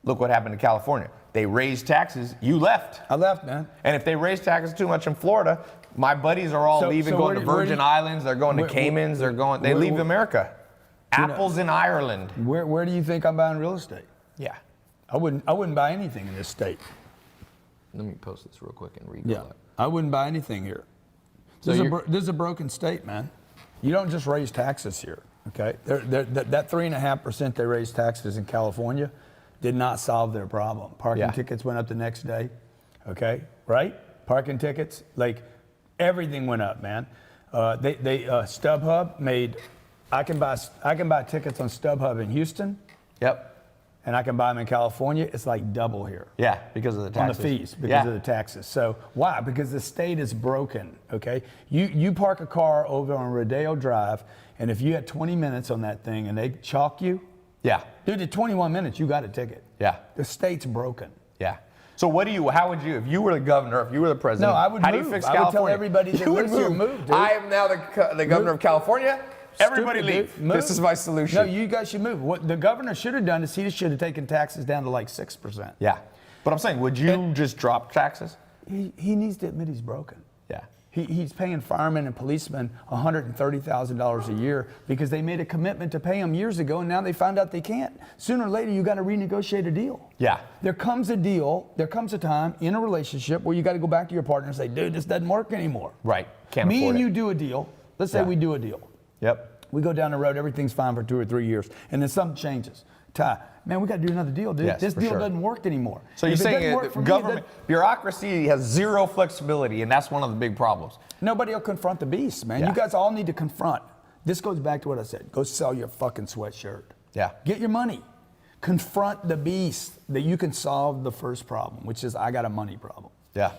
look what happened in California. They raised taxes, you left. I left, man. And if they raise taxes too much in Florida, my buddies are all leaving, going to Virgin Islands, they're going to Caymans, they leave America. Apple's in Ireland. Where do you think I'm buying real estate? Yeah. I wouldn't buy anything in this state. Let me post this real quick and read that. I wouldn't buy anything here. So this is a broken state, man. You don't just raise taxes here, okay? That 3.5% they raised taxes in California did not solve their problem. Parking tickets went up the next day, okay? Right? Parking tickets, like everything went up, man. StubHub made. I can buy tickets on StubHub in Houston. Yep. And I can buy them in California. It's like double here. Yeah, because of the taxes. On the fees, because of the taxes. So why? Because the state is broken, okay? You park a car over on Rodeo Drive, and if you had 20 minutes on that thing and they chalk you, dude, at 21 minutes, you got a ticket. Yeah. The state's broken. Yeah. So how would you, if you were the governor, if you were the president, I would how move. do you fix I California? would tell everybody that lives here, move, dude. I am now the governor of California. Everybody leave. This is my solution. No, you guys should move. What the governor should have done is he should have taken taxes down to like 6%. Yeah. But I'm saying, would you just drop taxes? He needs to admit he's broken. Yeah. He's paying firemen and policemen $130,000 a year because they made a commitment to pay them years ago, and now they found out they can't. Sooner or later, you got to renegotiate a deal. Yeah. There comes a time in a relationship where you got to go back to your partner and say, dude, this doesn't work anymore. Right. Can't Me afford and it. you do a deal. Let's say we do a deal. Yep. We go down the road, everything's fine for 2 or 3 years, and then something changes. Tai, man, we got to do another deal, dude. Yes, this for deal sure. doesn't work anymore. So you're saying that government, bureaucracy has zero flexibility, and that's one of the big problems. Nobody will confront the beast, man. Yeah. You guys all need to confront. This goes back to what I said. Go sell your fucking sweatshirt. Yeah. Get your money. Confront the beast that you can solve the first problem, which is I got a money problem. Yeah.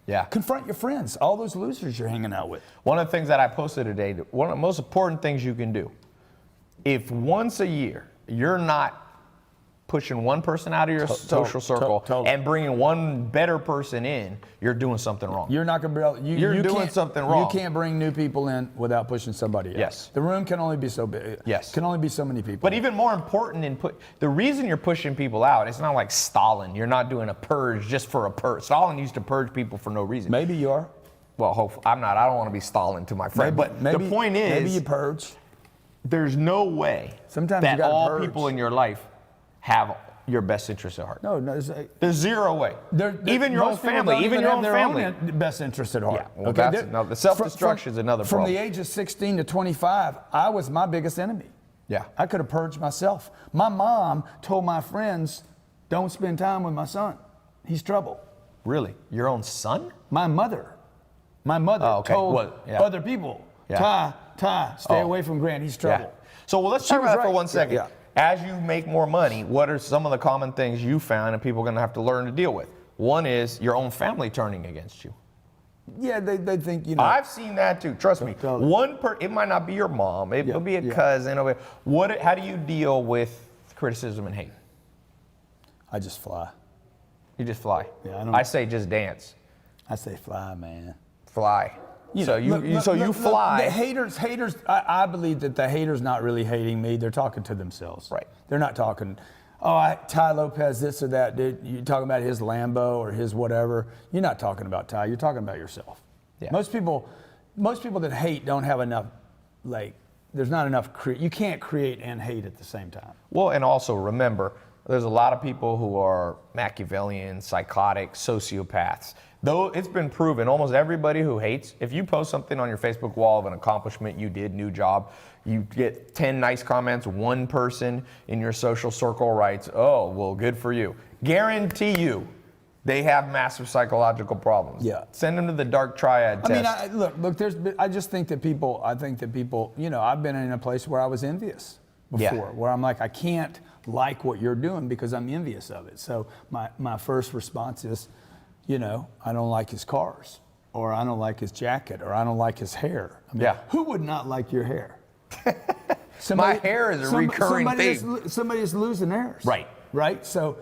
Yeah. Confront your friends, all those losers you're hanging out with. One of the things that I posted today, one of the most important things you can do, if once a year you're not pushing one person out of your social circle and bringing one better person in, you're doing something wrong. You're not going to be able, you're doing something wrong. You can't bring new people in without pushing somebody out. Yes. The room can only be so big. Yes. Can only be so many people. But even more important the reason you're pushing people out, it's not like Stalin. You're not doing a purge just for a purge. Stalin used to purge people for no reason. Maybe you are. Well, hopefully, I'm not. I don't want to be Stalin to my friend. But the point is, maybe you purge. There's no way Sometimes that you gotta all purge. people in your life have your best interest at heart. No, there's zero way. Even your own family, even your own family, best interest at heart. Yeah, well, that's another. Self-destruction is another problem. From the age of 16 to 25, I was my biggest enemy. Yeah, I could have purged myself. My mom told my friends, "Don't spend time with my son. He's trouble." Really, your own son? My mother told other people, "Tai, stay away from Grant. He's trouble." Yeah. So let's talk about that for 1 second. Yeah. As you make more money, what are some of the common things you found and people are going to have to learn to deal with? One is your own family turning against you. Yeah, they think, I've seen that too. Trust me. It might not be your mom. It will be a cousin. How do you deal with criticism and hate? I just fly. You just fly. Yeah, I say just dance. I say fly, man. Fly. So you fly. The haters. I believe that the haters not really hating me. They're talking to themselves. Right. They're not talking. Oh, Tai Lopez, this or that. Dude, you talking about his Lambo or his whatever. You're not talking about Tai. You're talking about yourself. Yeah. Most people that hate don't have enough. Like, there's not enough. You can't create and hate at the same time. Well, and also remember, there's a lot of people who are Machiavellian, psychotic, sociopaths. Though it's been proven, almost everybody who hates, if you post something on your Facebook wall of an accomplishment you did, new job, you get 10 nice comments, one person in your social circle writes, oh, well, good for you. Guarantee you, they have massive psychological problems. Yeah. Send them to the dark triad test. I mean, look. I just think that people. You know, I've been in a place where I was envious before, where I'm like, I can't like what you're doing because I'm envious of it. So my first response is, you know, I don't like his cars, or I don't like his jacket, or I don't like his hair. I mean, who would not like your hair? My hair is a recurring thing. Somebody is losing theirs. Right. Right. So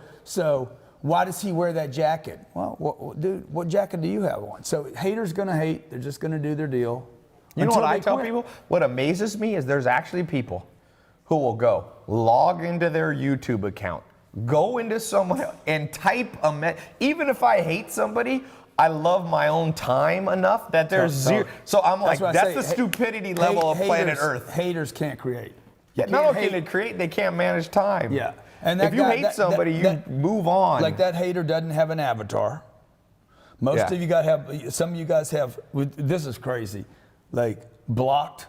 why does he wear that jacket? Well, dude, what jacket do you have on? So haters gonna hate. They're just gonna do their deal. You know what I tell quit. people? What amazes me is there's actually people who will go log into their YouTube account, go into someone and type even if I hate somebody, I love my own time enough that there's zero. So I'm like, that's the stupidity level of planet Earth. Haters can't create. Yeah, not only can they create, they can't manage time. Yeah. And if you hate somebody, you move on. Like that hater doesn't have an avatar. Most of you guys have, some of you guys have, this is crazy, like blocked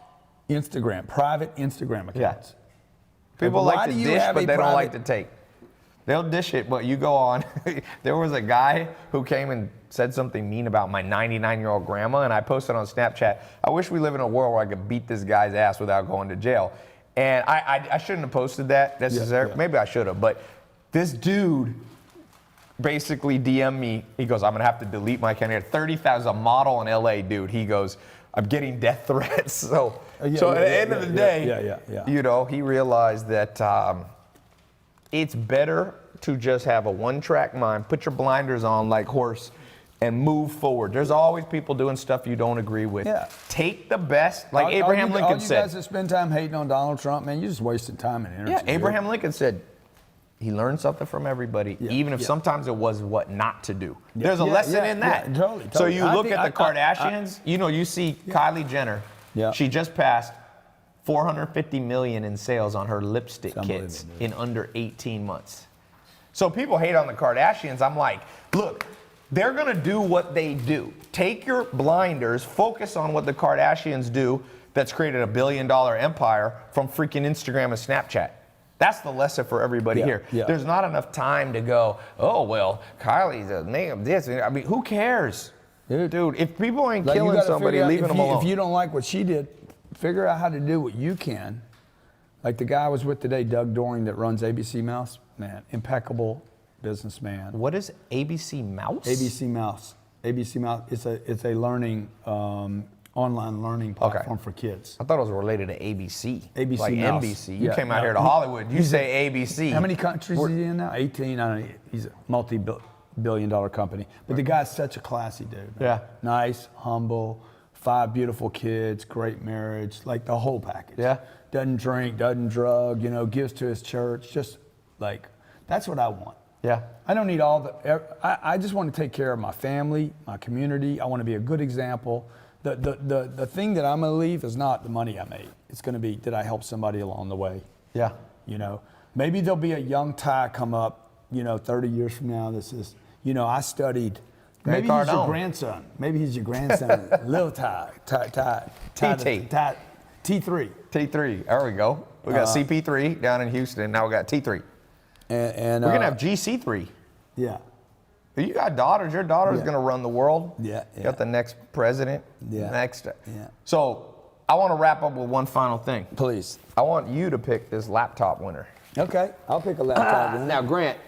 Instagram, private Instagram accounts. People like to dish, but they don't like to take. They'll dish it, but you go on. There was a guy who came and said something mean about my 99-year-old grandma, and I posted on Snapchat, I wish we live in a world where I could beat this guy's ass without going to jail. And I shouldn't have posted that necessarily. Yeah. Maybe I should have, but this dude basically DM'd me. He goes, I'm going to have to delete my account. He had 30,000, a model in LA, dude. He goes, I'm getting death threats. So at the end of the day, you know, he realized that it's better to just have a one-track mind, put your blinders on like horse, and move forward. There's always people doing stuff you don't agree with. Yeah. Take the best, like Abraham Lincoln said. All you guys that spend time hating on Donald Trump, man, you're just wasting time and energy. Yeah, Abraham Lincoln said he learned something from everybody, even if sometimes it was what not to do. There's a lesson in that. Totally. So you look at the Kardashians, you know, you see Kylie Jenner. Yeah. She just passed $450 million in sales on her lipstick kits in under 18 months. So people hate on the Kardashians. I'm like, look, they're gonna do what they do. Take your blinders, focus on what the Kardashians do that's created a $1 billion empire from freaking Instagram and Snapchat. That's the lesson for everybody here. Yeah. There's not enough time to go, oh, well, Kylie's a name, this. I mean, who cares? Dude, if people ain't killing somebody, leaving them alone. If you don't like what she did, figure out how to do what you can. Like the guy I was with today, Doug Doring, that runs ABC Mouse. Man, impeccable businessman. What is ABC Mouse? ABC Mouse. ABC Mouse. It's a learning online learning platform for kids. I thought it was related to ABC. ABC like Mouse. NBC. You came out here to Hollywood. You say ABC. How many countries is he in now? 18. I don't know. He's a multi-billion-dollar company. But the guy's such a classy dude. Yeah. Nice, humble, 5 beautiful kids, great marriage, like the whole package. Yeah. Doesn't drink, doesn't drug, you know, gives to his church. Just like, that's what I want. Yeah. I don't need all the, I just want to take care of my family, my community. I want to be a good example. The thing that I'm going to leave is not the money I made. It's going to be, did I help somebody along the way? Yeah. You know, maybe there'll be a young Tai come up, you know, 30 years from now that says, you know, I studied. Maybe he's your grandson. Maybe he's your grandson. Little Tai. T3. T3. There we go. We got CP3 down in Houston. Now we got T3. And we're going to have GC3. Yeah. You got daughters. Your daughter's going to run the world. Yeah. You got the next president. Yeah. Next. Yeah. So I want to wrap up with one final thing. Please. I want you to pick this laptop winner. Okay. I'll pick a laptop winner. Now, Grant,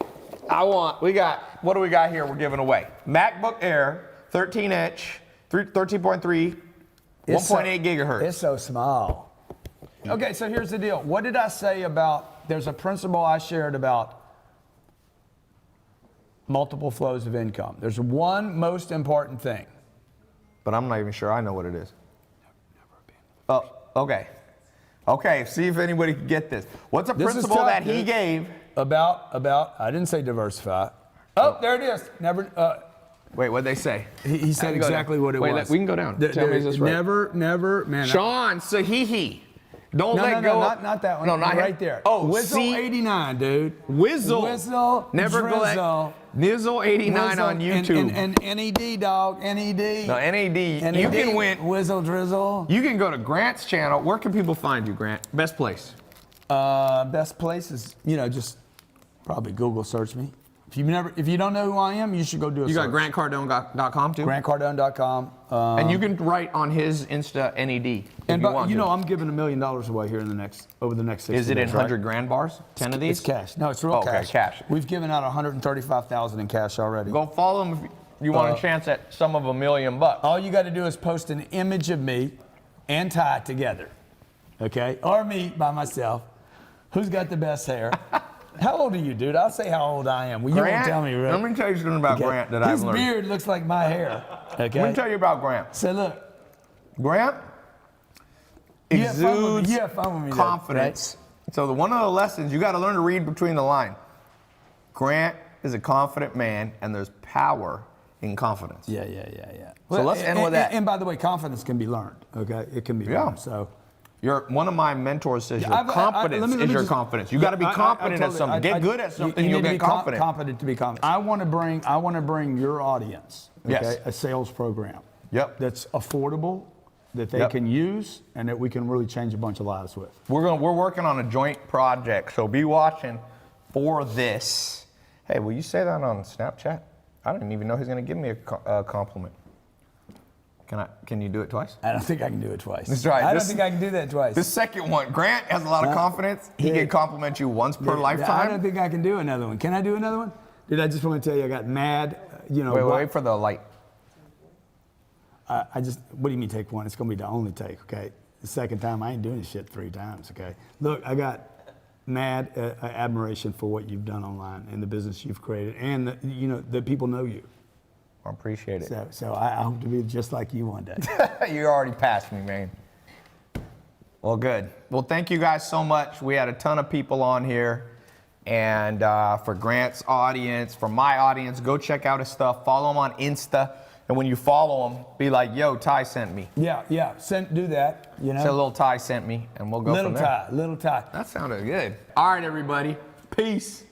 what do we got here we're giving away? MacBook Air, 13-inch, 13.3, 1.8 gigahertz. It's so small. Okay, so here's the deal. What did I say about, there's a principle I shared about multiple flows of income. There's one most important thing. But I'm not even sure I know what it is. Oh, okay. Okay, see if anybody can get this. What's a This is principle tough, that he dude. gave? About, I didn't say diversify. Oh, there it is. Never, Wait, what'd they say? he said can go exactly down. what it Wait, was. we can go down. Tell me is this right? Never, man. Sean Sahihi. Don't No, let no, go. no, not that one. No, not right him. there. Oh, Whizzle see? 89, dude. Whizzle. Never go drizzle. Nizzle 89 on YouTube. And NED, dog. NED. No, NAD. You can win. Whizzle drizzle. You can go to Grant's channel. Where can people find you, Grant? Best place. Best place is, just probably Google search me. If you don't know who I am, you should go do a You search. got GrantCardone.com too? GrantCardone.com. And you can write on his Insta NED if And you want to. I'm giving $1 million away here over the next 6 Is it in days, 100 grand bars? 10 of these? It's cash. No, it's real Okay, cash. cash. We've given out 135,000 in cash already. Go follow him if you want a chance at some of $1 million bucks. All you got to do is post an image of me and Ty together, okay? Or me by myself. Who's got the best hair? How old are you, dude? I'll say how old I am. Well, you won't tell me, right? Let me tell you something about Okay. Grant that I've His learned. beard looks like my hair, okay? Let me tell you about Grant. So look, Grant you have fun with me. exudes You have fun with me, though, confidence. So one of the lessons, you got to learn to read between the lines. Grant is a confident man, and there's power in confidence. Yeah. So let's end with that. And by the way, confidence can be learned, okay? It can be learned, so. One of my mentors says your Let confidence me is your just- confidence. You got to be confident at something. Get good at something, you you'll need to get be confident. Confident to be confident. I want to bring your audience, okay, Yes. a sales program. Yep. That's affordable, that they Yep. can use, and that we can really change a bunch of lives with. We're working on a joint project, so be watching for this. Hey, will you say that on Snapchat? I didn't even know he's going to give me a compliment. Can you do it twice? I don't think I can do it twice. That's right. I don't think I can do that twice. The second one, Grant has a lot of confidence. He can compliment you once per I lifetime. don't think I can do another one. Can I do another one? Dude, I just want to tell you, I got mad. Wait for the light. What do you mean take one? It's going to be the only take, okay? The second time, I ain't doing this shit 3 times, okay? Look, I got mad admiration for what you've done online and the business you've created, and that people know you. I appreciate it. So I hope to be just like you one day. You already passed me, man. Well, good. Well, thank you guys so much. We had a ton of people on here. And for Grant's audience, for my audience, go check out his stuff. Follow him on Insta. And when you follow him, be like, yo, Ty sent me. Yeah. Do that, Say a little Ty sent me, and we'll go from there. Little Ty. That sounded good. All right, everybody. Peace.